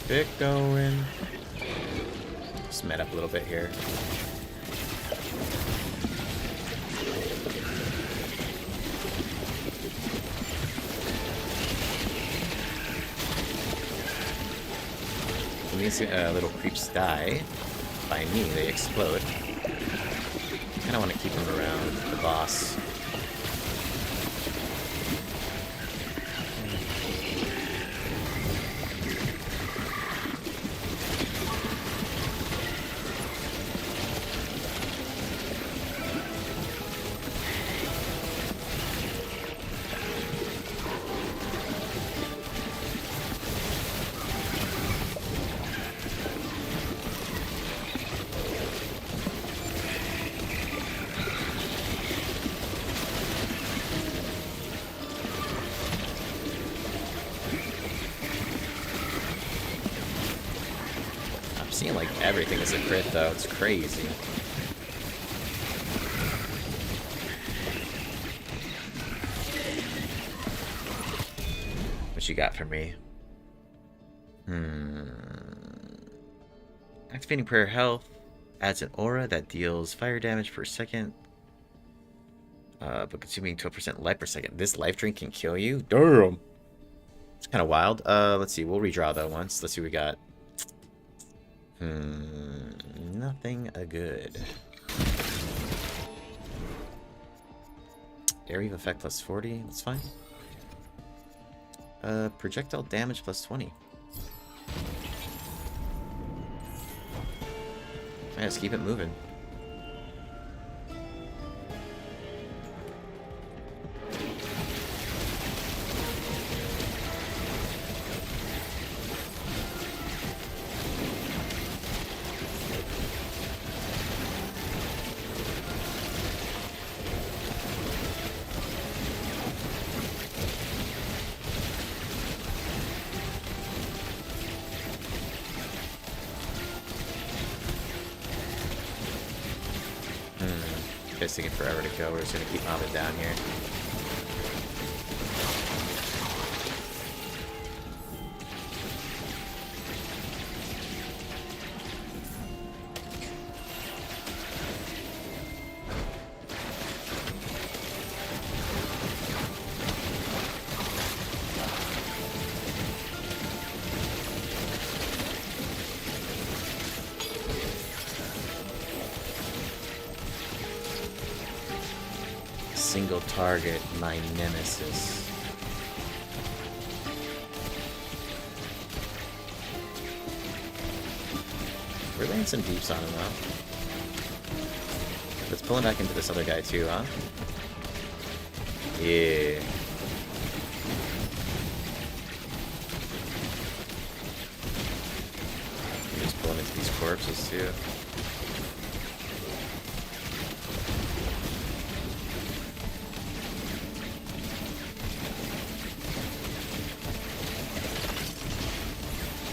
Speaker 1: it going. Just met up a little bit here. When these little creeps die, by me, they explode. I kinda want to keep them around the boss. Seeing like everything is a crit though, it's crazy. What you got for me? Activating prayer health adds an aura that deals fire damage per second. But consuming 12% life per second. This life drink can kill you? Damn! It's kind of wild. Let's see, we'll redraw though once. Let's see what we got. Nothing good. Area of effect plus 40, that's fine. Projectile damage plus 20. Yeah, just keep it moving. It's taking forever to kill. We're just gonna keep mobbing down here. Single target, my nemesis. We're laying some deeps on him though. Let's pull him back into this other guy too, huh? Yeah. Just pull him into these corpses too.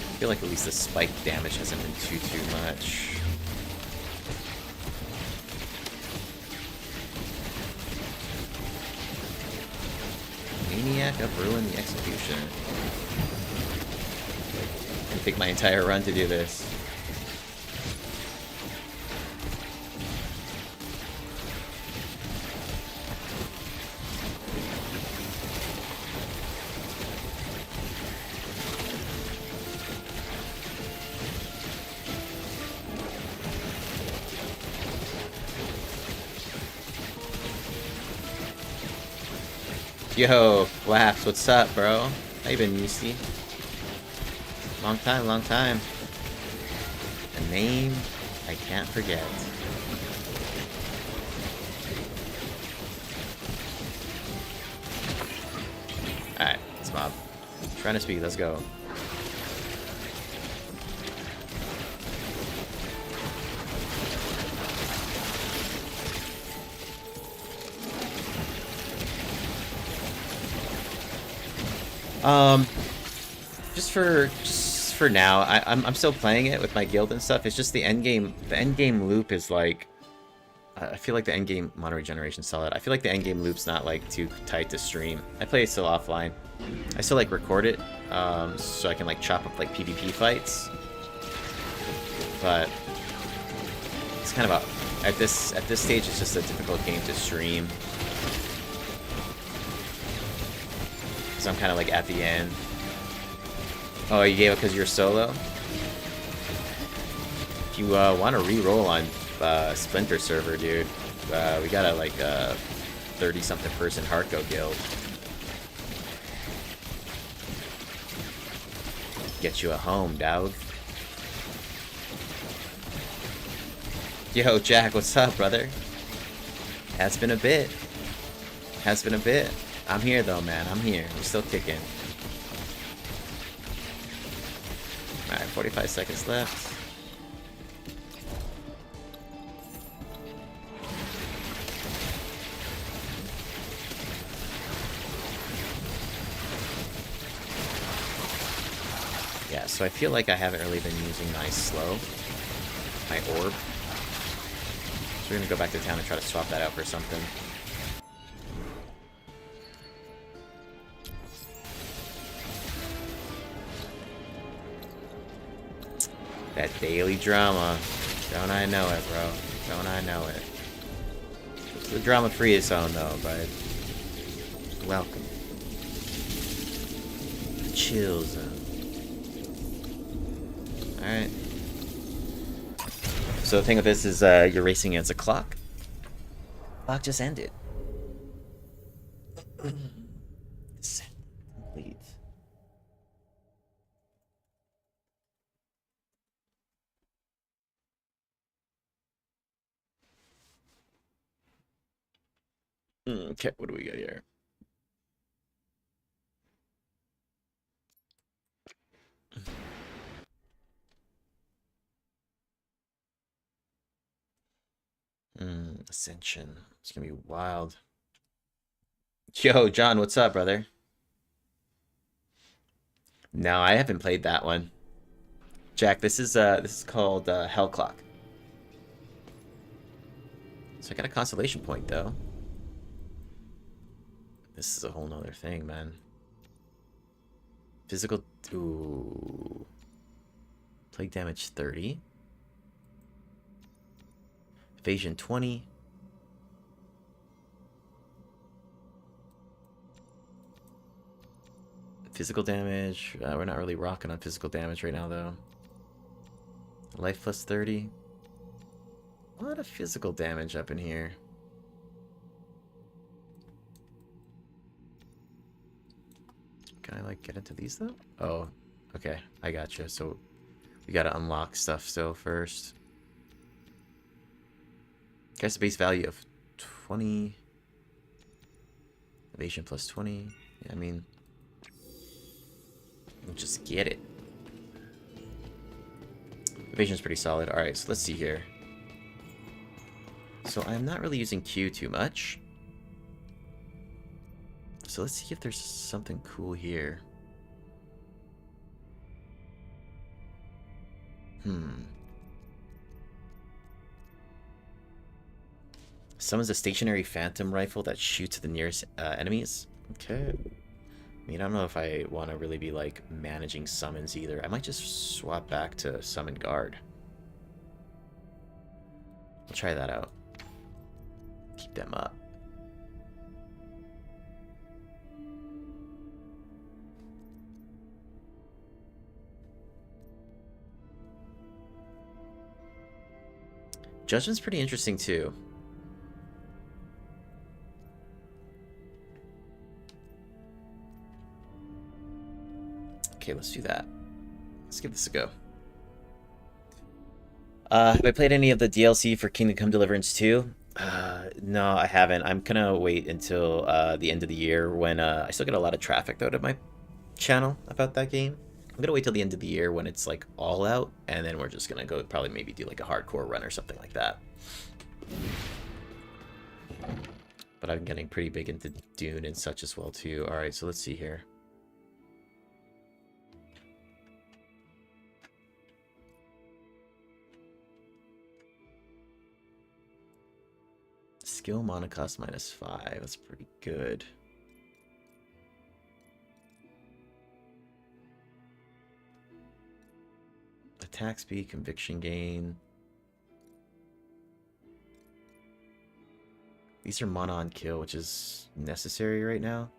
Speaker 1: I feel like at least the spike damage hasn't been too much. Maniac of Ruin the Execution. I take my entire run to do this. Yo, Flaps, what's up, bro? How you been, Yeasty? Long time, long time. A name I can't forget. Alright, let's mob. Trying to speed, let's go. Just for now, I'm still playing it with my guild and stuff. It's just the end game loop is like I feel like the endgame mono regeneration's solid. I feel like the endgame loop's not like too tight to stream. I play it still offline. I still like record it, so I can like chop up like PvP fights. But it's kind of a at this stage it's just a difficult game to stream. So I'm kind of like at the end. Oh, you gave it because you're solo? If you want to re-roll on Splinter server, dude, we got a like 30-something person hardcore guild. Get you a home, dog. Yo, Jack, what's up, brother? Has been a bit. Has been a bit. I'm here though, man. I'm here. We're still kicking. Alright, 45 seconds left. Yeah, so I feel like I haven't really been using my slow, my orb. So we're gonna go back to town and try to swap that out for something. That daily drama. Don't I know it, bro? Don't I know it? It's the drama-free zone, though, but welcome. The chill zone. Alright. So the thing with this is you're racing against a clock. Clock just ended. Descent complete. Okay, what do we got here? Ascension. It's gonna be wild. Yo, John, what's up, brother? No, I haven't played that one. Jack, this is called Hell Clock. So I got a constellation point though. This is a whole nother thing, man. Physical, ooh. Plague damage 30. Evasion 20. Physical damage. We're not really rocking on physical damage right now, though. Life plus 30. A lot of physical damage up in here. Can I, like, get into these, though? Oh, okay. I gotcha. So, we gotta unlock stuff still first. Guess the base value of 20. Evasion plus 20. Yeah, I mean, we'll just get it. Evasion's pretty solid. Alright, so let's see here. So I'm not really using Q too much. So let's see if there's something cool here. Summons a stationary phantom rifle that shoots at the nearest enemies. Okay. I mean, I don't know if I want to really be, like, managing summons either. I might just swap back to summon guard. I'll try that out. Keep them up. Judgment's pretty interesting, too. Okay, let's do that. Let's give this a go. Have I played any of the DLC for Kingdom Come Deliverance 2? No, I haven't. I'm gonna wait until the end of the year when I still get a lot of traffic though to my channel about that game. I'm gonna wait till the end of the year when it's like all out, and then we're just gonna go probably maybe do like a hardcore run or something like that. But I'm getting pretty big into Dune and such as well too. All right, so let's see here. Skill mana cost -5. That's pretty good. Attack speed, conviction gain. These are mana on kill, which is necessary right now.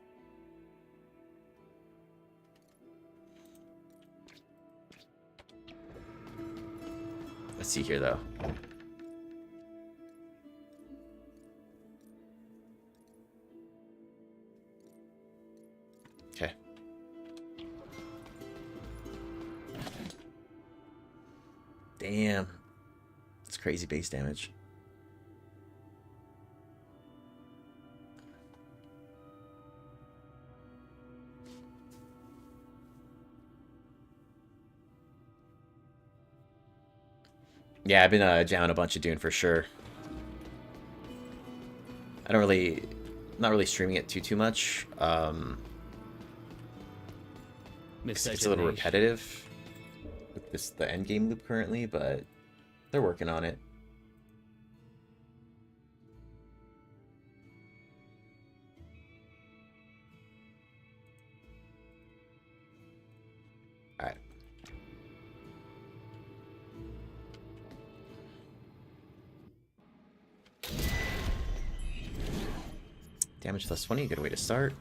Speaker 1: Let's see here, though. Okay. Damn. That's crazy base damage. Yeah, I've been jamming a bunch of Dune for sure. I don't really, not really streaming it too much. It's a little repetitive with the endgame loop currently, but they're working on it. All right. Damage plus 20, good way to start.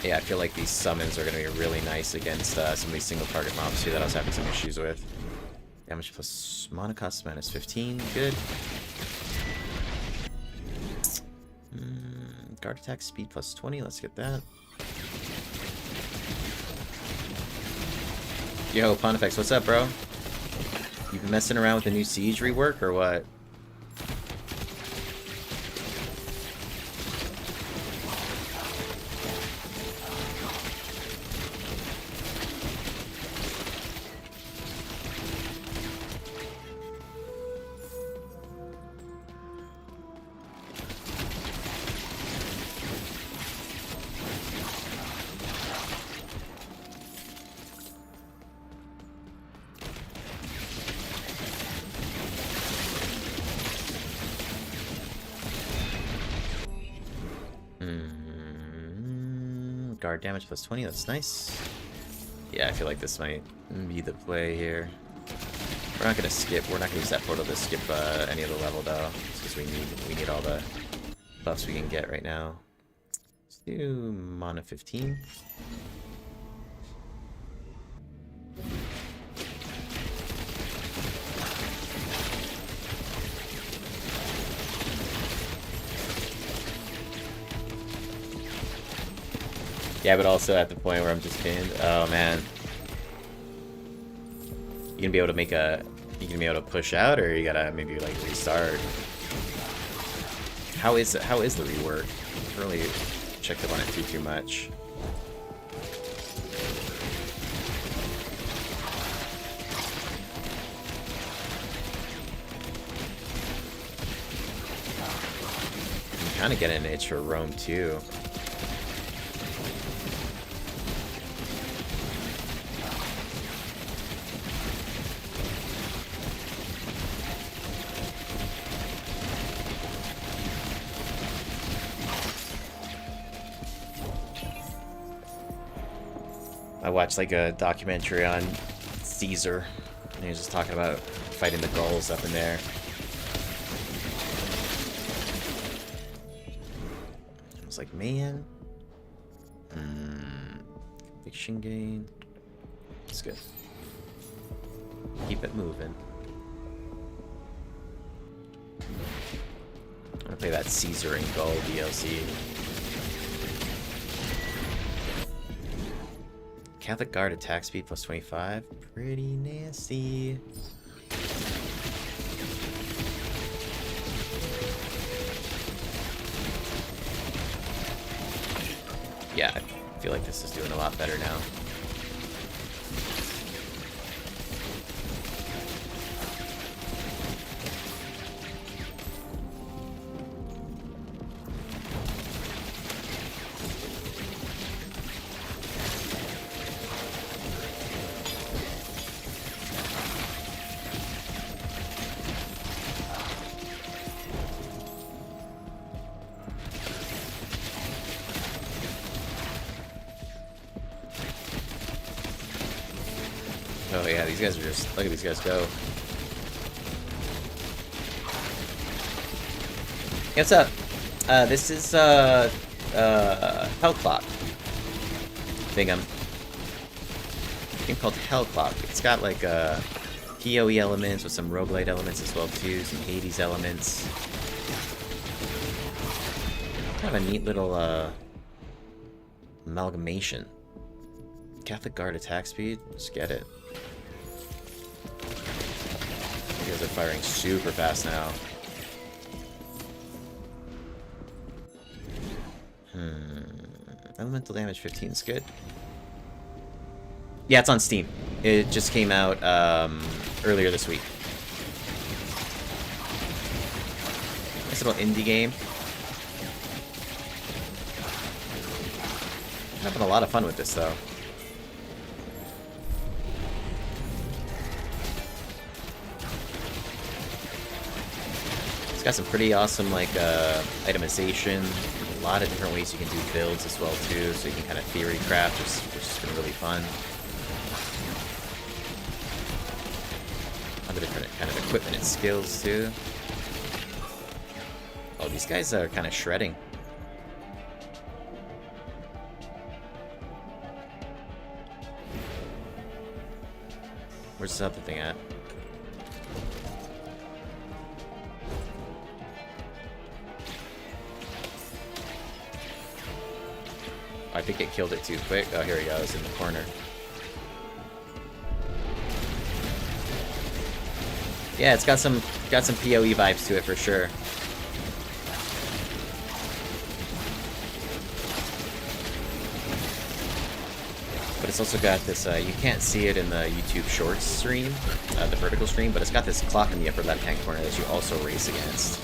Speaker 1: Yeah, I feel like these summons are going to be really nice against some of these single target mobs too that I was having some issues with. Damage plus mana cost -15, good. Guard attack speed plus 20, let's get that. Yo, Pontifex, what's up, bro? You been messing around with the new Siege rework or what? Guard damage plus 20, that's nice. Yeah, I feel like this might be the play here. We're not gonna skip, we're not gonna use that portal to skip any other level though, because we need all the buffs we can get right now. Let's do mana 15. Yeah, but also at the point where I'm just pinned. Oh man. You gonna be able to make a... You gonna be able to push out, or you gotta maybe like restart? How is the rework? I haven't really checked up on it too much. I'm kind of getting an itch for Rome too. I watched like a documentary on Caesar, and he was just talking about fighting the Gauls up in there. I was like, man, conviction gain. It's good. Keep it moving. I'm gonna play that Caesar and Gaul DLC. Catholic Guard attack speed plus 25. Pretty nasty. Yeah, I feel like this is doing a lot better now. Oh yeah, these guys are just, look at these guys go. Hey, what's up? This is Hellclock. Bingham. A game called Hellclock. It's got like PoE elements with some roguelite elements as well too, some Hades elements. Kind of a neat little amalgamation. Catholic Guard attack speed, let's get it. You guys are firing super fast now. Elemental damage 15 is good. Yeah, it's on Steam. It just came out earlier this week. Nice little indie game. I'm having a lot of fun with this though. It's got some pretty awesome like itemization. A lot of different ways you can do builds as well too, so you can kind of theory craft, which has been really fun. Other different kind of equipment and skills too. Oh, these guys are kind of shredding. Where's this other thing at? I think it killed it too quick. Oh, here he goes in the corner. Yeah, it's got some PoE vibes to it for sure. But it's also got this, you can't see it in the YouTube Shorts stream, the vertical stream, but it's got this clock in the upper left-hand corner that you also race against.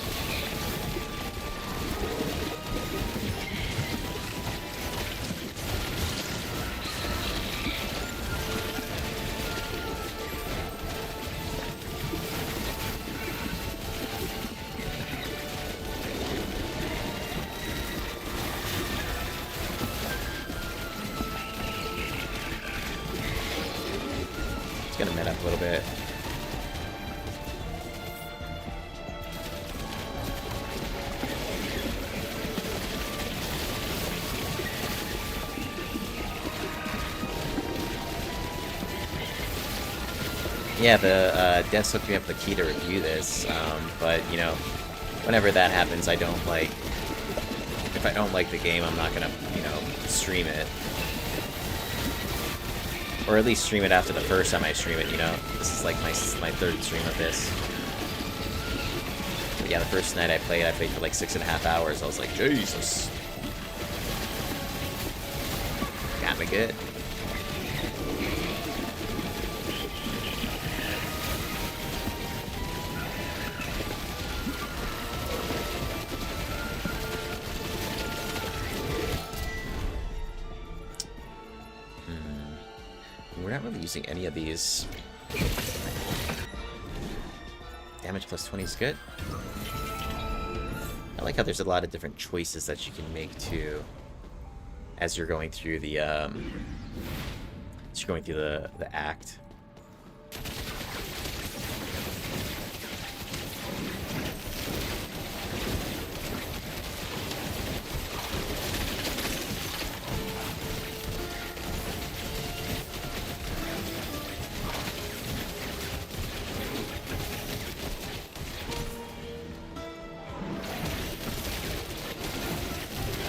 Speaker 1: Gonna mid up a little bit. Yeah, the devs hooked me up with the key to review this, but you know, whenever that happens, I don't like. If I don't like the game, I'm not gonna, you know, stream it. Or at least stream it after the first time I stream it, you know? This is like my third stream of this. But yeah, the first night I played for like 6.5 hours. I was like, Jesus. Got me good. We're not really using any of these. Damage plus 20 is good. I like how there's a lot of different choices that you can make too, as you're going through the the act.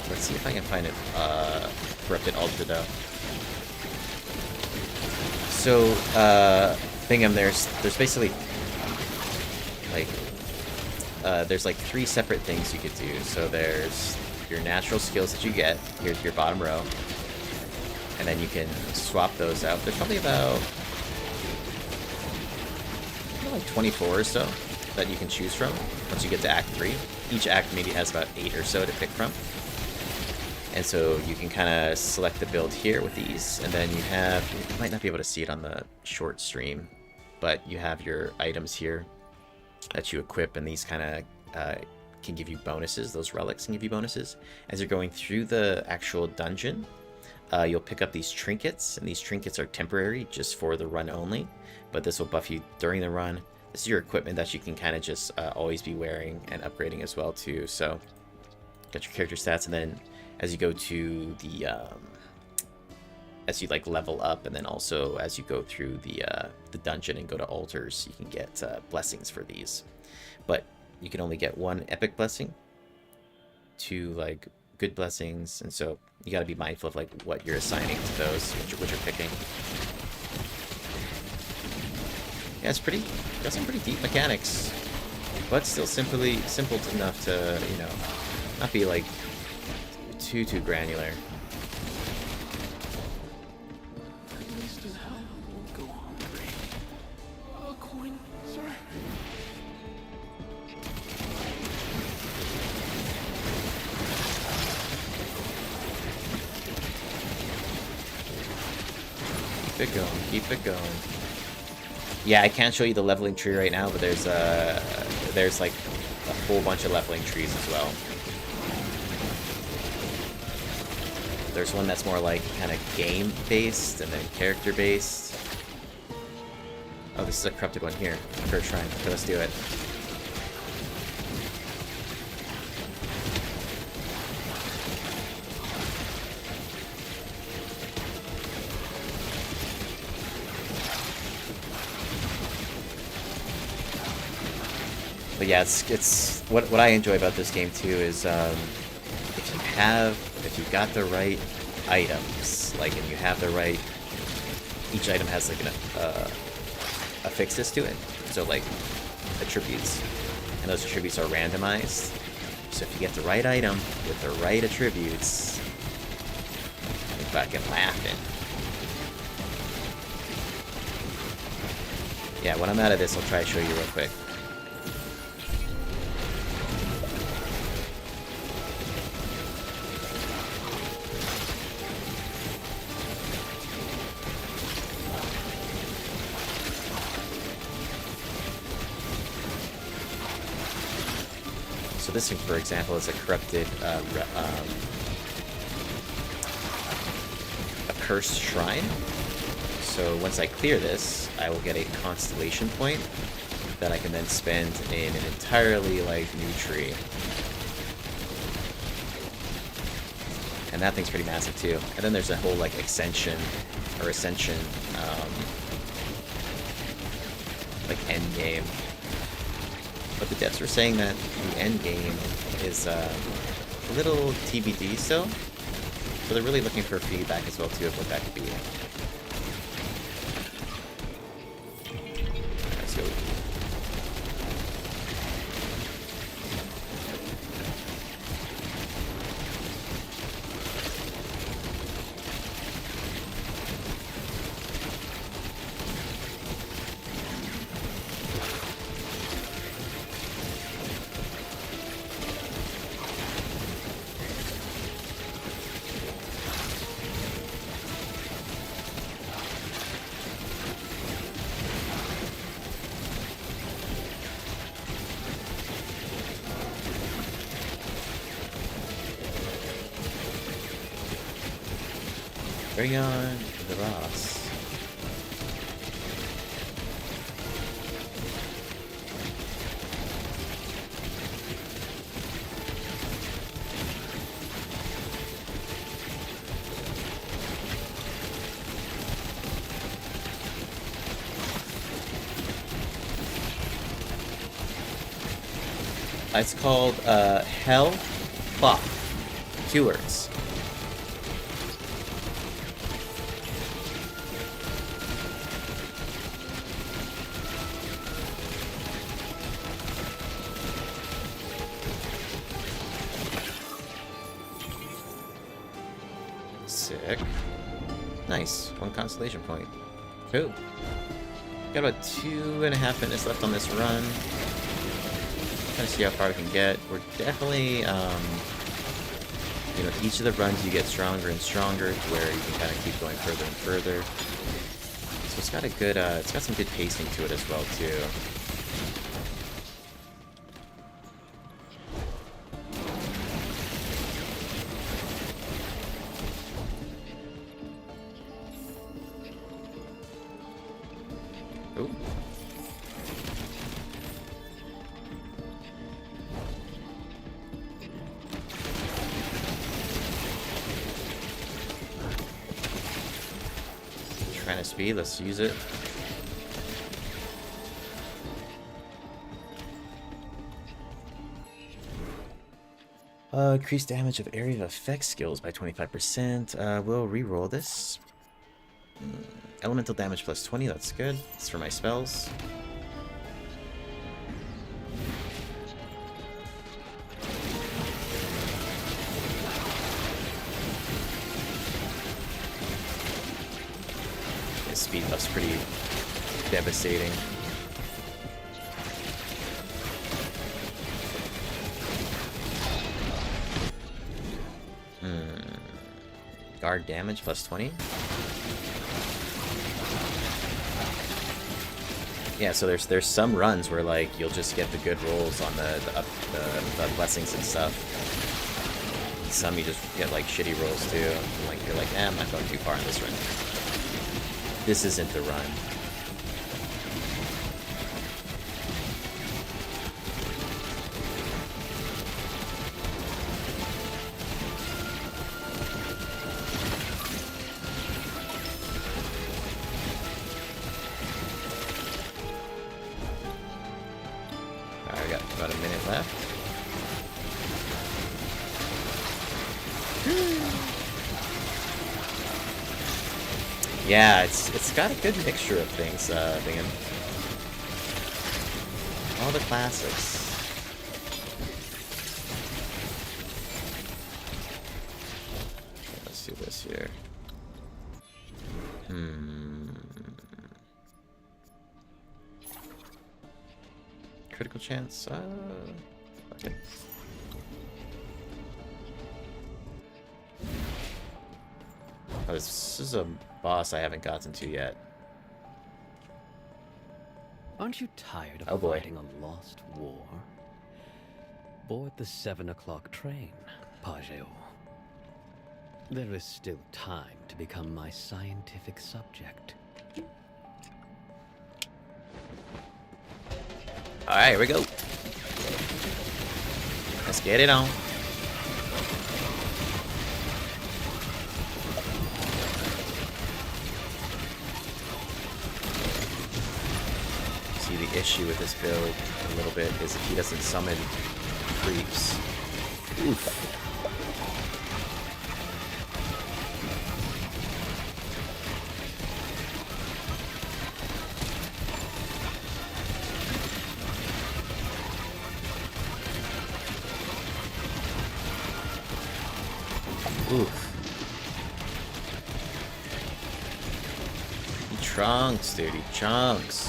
Speaker 1: Let's see if I can find it, corrupted altar though. So, Bingham, there's basically, like, there's like 3 separate things you could do. So there's your natural skills that you get, here's your bottom row, and then you can swap those out. There's probably about like 24 or so that you can choose from once you get to Act 3. Each act maybe has about 8 or so to pick from. And so you can kind of select the build here with these, and then you have, you might not be able to see it on the short stream, but you have your items here that you equip, and these kind of can give you bonuses. Those relics can give you bonuses. As you're going through the actual dungeon, you'll pick up these trinkets, and these trinkets are temporary, just for the run only, but this will buff you during the run. This is your equipment that you can kind of just always be wearing and upgrading as well too. So got your character stats, and then as you go to the as you like level up, and then also as you go through the dungeon and go to altars, you can get blessings for these. But you can only get 1 epic blessing, 2 like good blessings, and so you got to be mindful of like what you're assigning to those, what you're picking. Yeah, it's pretty, got some pretty deep mechanics, but still simple enough to, you know, not be like too granular.
Speaker 4: At least in hell, won't go hungry. A coin, sir.
Speaker 1: Keep it going, keep it going. Yeah, I can't show you the leveling tree right now, but there's like a whole bunch of leveling trees as well. There's one that's more like kind of game based and then character based. Oh, this is a corrupted one here. First shrine. Okay, let's do it. But yeah, it's what I enjoy about this game too is if you've got the right items, like, and you have the right, each item has like a affixes to it, so like attributes, and those attributes are randomized. So if you get the right item with the right attributes, you're fucking laughing. Yeah, when I'm out of this, I'll try to show you real quick. So this, for example, is a corrupted, a cursed shrine. So once I clear this, I will get a constellation point that I can then spend in an entirely like new tree. And that thing's pretty massive too. And then there's a whole like Ascension, like Endgame. But the devs were saying that the Endgame is a little TBD still. So they're really looking for feedback as well too of what that could be. Let's go. Bring on the boss. It's called Hell Clock. 2 words. Sick. Nice. 1 constellation point. Cool. Got about 2.5 minutes left on this run. Trying to see how far we can get. We're definitely, you know, each of the runs you get stronger and stronger to where you can kind of keep going further and further. So it's got a good, it's got some good pacing to it as well too. Ooh. Trying to speed, let's use it. Increase damage of area of effect skills by 25%. We'll re-roll this. Elemental damage plus 20, that's good. It's for my spells. His speed buff's pretty devastating. Guard damage plus 20. Yeah, so there's some runs where like you'll just get the good rolls on the blessings and stuff. Some you just get like shitty rolls too. And, like you're like, I'm not going too far in this run. This isn't the run. Yeah, it's got a good mixture of things, Bingham. All the classics. Okay, let's do this here. Critical chance? Okay. Oh, this is a boss I haven't gotten to yet.
Speaker 2: Aren't you tired of fighting a lost war? Board the 7 o'clock train, Pajeú. There is still time to become my scientific subject.
Speaker 1: Alright, here we go. Let's get it on. See, the issue with this build a little bit is if he doesn't summon creeps. Oof. Oof. He trunks, dude. He chunks.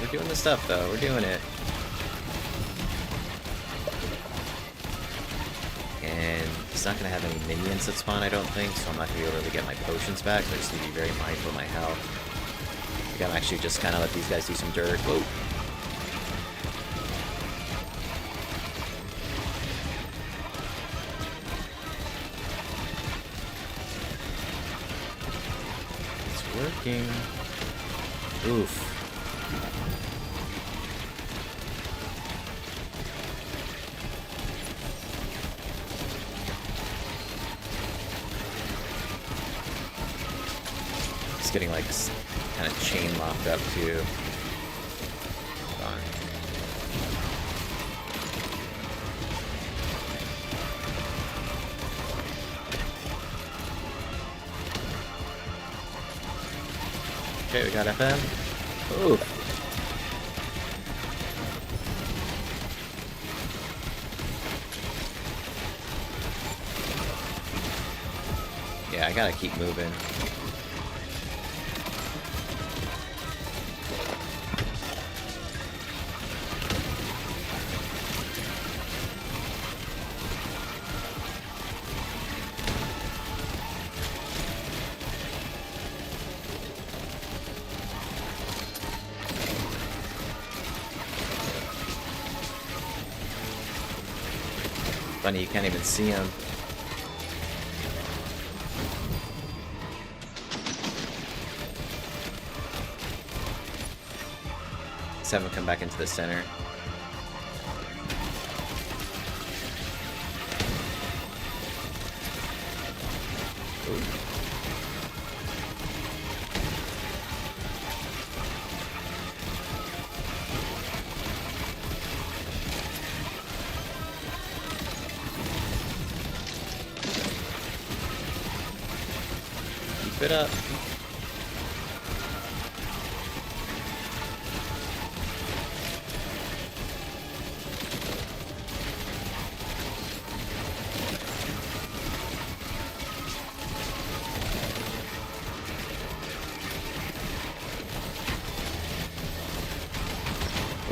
Speaker 1: We're doing the stuff though. We're doing it. And he's not gonna have any minions that spawn, I don't think, so I'm not gonna be able to get my potions back, so I just need to be very mindful of my health. I gotta actually just kinda let these guys do some dirt. Whoa. It's working. Oof. It's getting like kind of chain locked up too. Hold on. Okay, we got FM. Ooh. Yeah, I gotta keep moving. Funny, you can't even see him. Let's have him come back into the center. Ooh. Keep it up.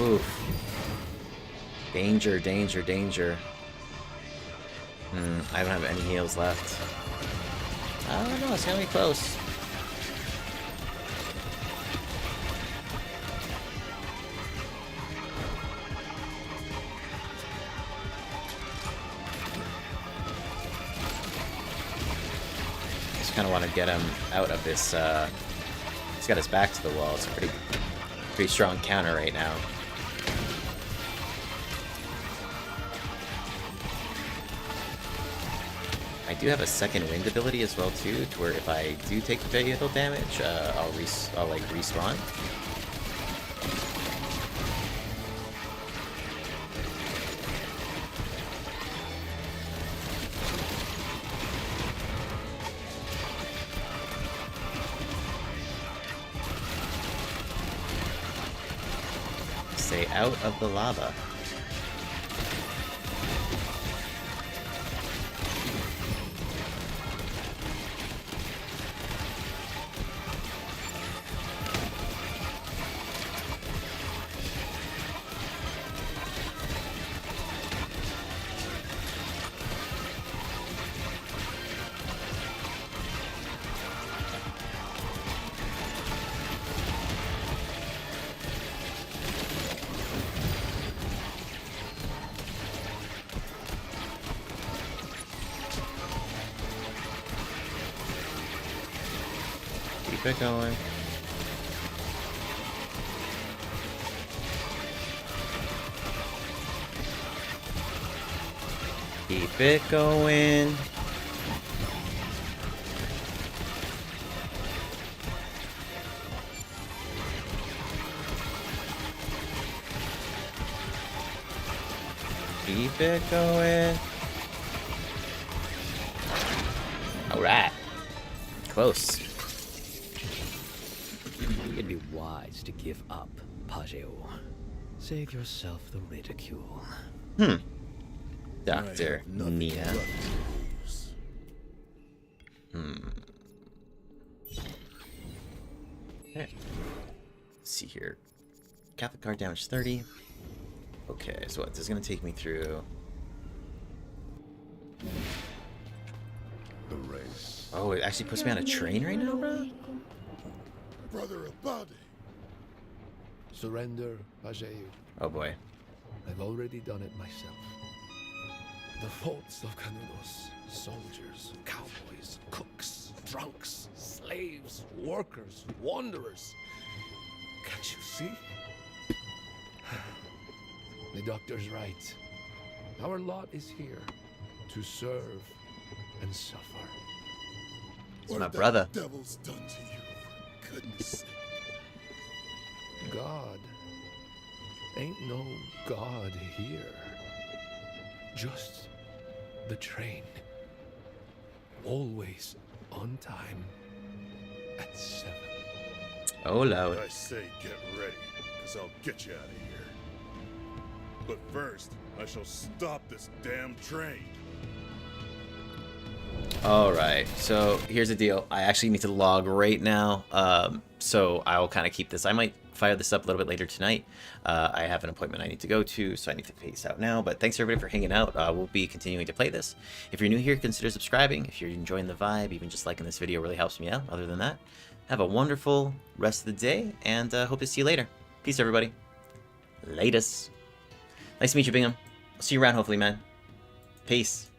Speaker 1: Oof. Danger, danger, danger. I don't have any heals left. I don't know, it's gonna be close. Just kind of want to get him out of this, he's got his back to the wall. It's a pretty strong counter right now. I do have a second wind ability as well too, to where if I do take fatal damage, I'll like respawn. Stay out of the lava. Keep it going. Keep it going. Keep it going. Alright. Close.
Speaker 2: It'd be wise to give up, Pajeú. Save yourself the ridicule.
Speaker 1: Dr. Nia. Okay. Let's see here. Catholic card damage 30. Okay, so what? This is gonna take me through.
Speaker 4: The race.
Speaker 1: Oh, it actually puts me on a train right now, bro?
Speaker 4: Brother Abade. Surrender, Pajeú.
Speaker 1: Oh boy.
Speaker 4: I've already done it myself. The faults of Canudos. Soldiers, cowboys, cooks, drunks, slaves, workers, wanderers. Can't you see? The doctor's right. Our lot is here to serve and suffer.
Speaker 1: It's my brother.
Speaker 4: Devil's done to you, for goodness sake. God ain't no God here. Just the train. Always on time at 7.
Speaker 1: Oh, Lord.
Speaker 5: I say get ready, because I'll get you out of here. But first, I shall stop this damn train.
Speaker 1: Alright, so here's the deal. I actually need to log right now, so I will kind of keep this. I might fire this up a little bit later tonight. I have an appointment I need to go to, so I need to pace out now. But thanks everybody for hanging out. We'll be continuing to play this. If you're new here, consider subscribing. If you're enjoying the vibe, even just liking this video really helps me out. Other than that, have a wonderful rest of the day, and hope to see you later. Peace, everybody. Latest. Nice to meet you, Bingham. I'll see you around, hopefully, man. Peace.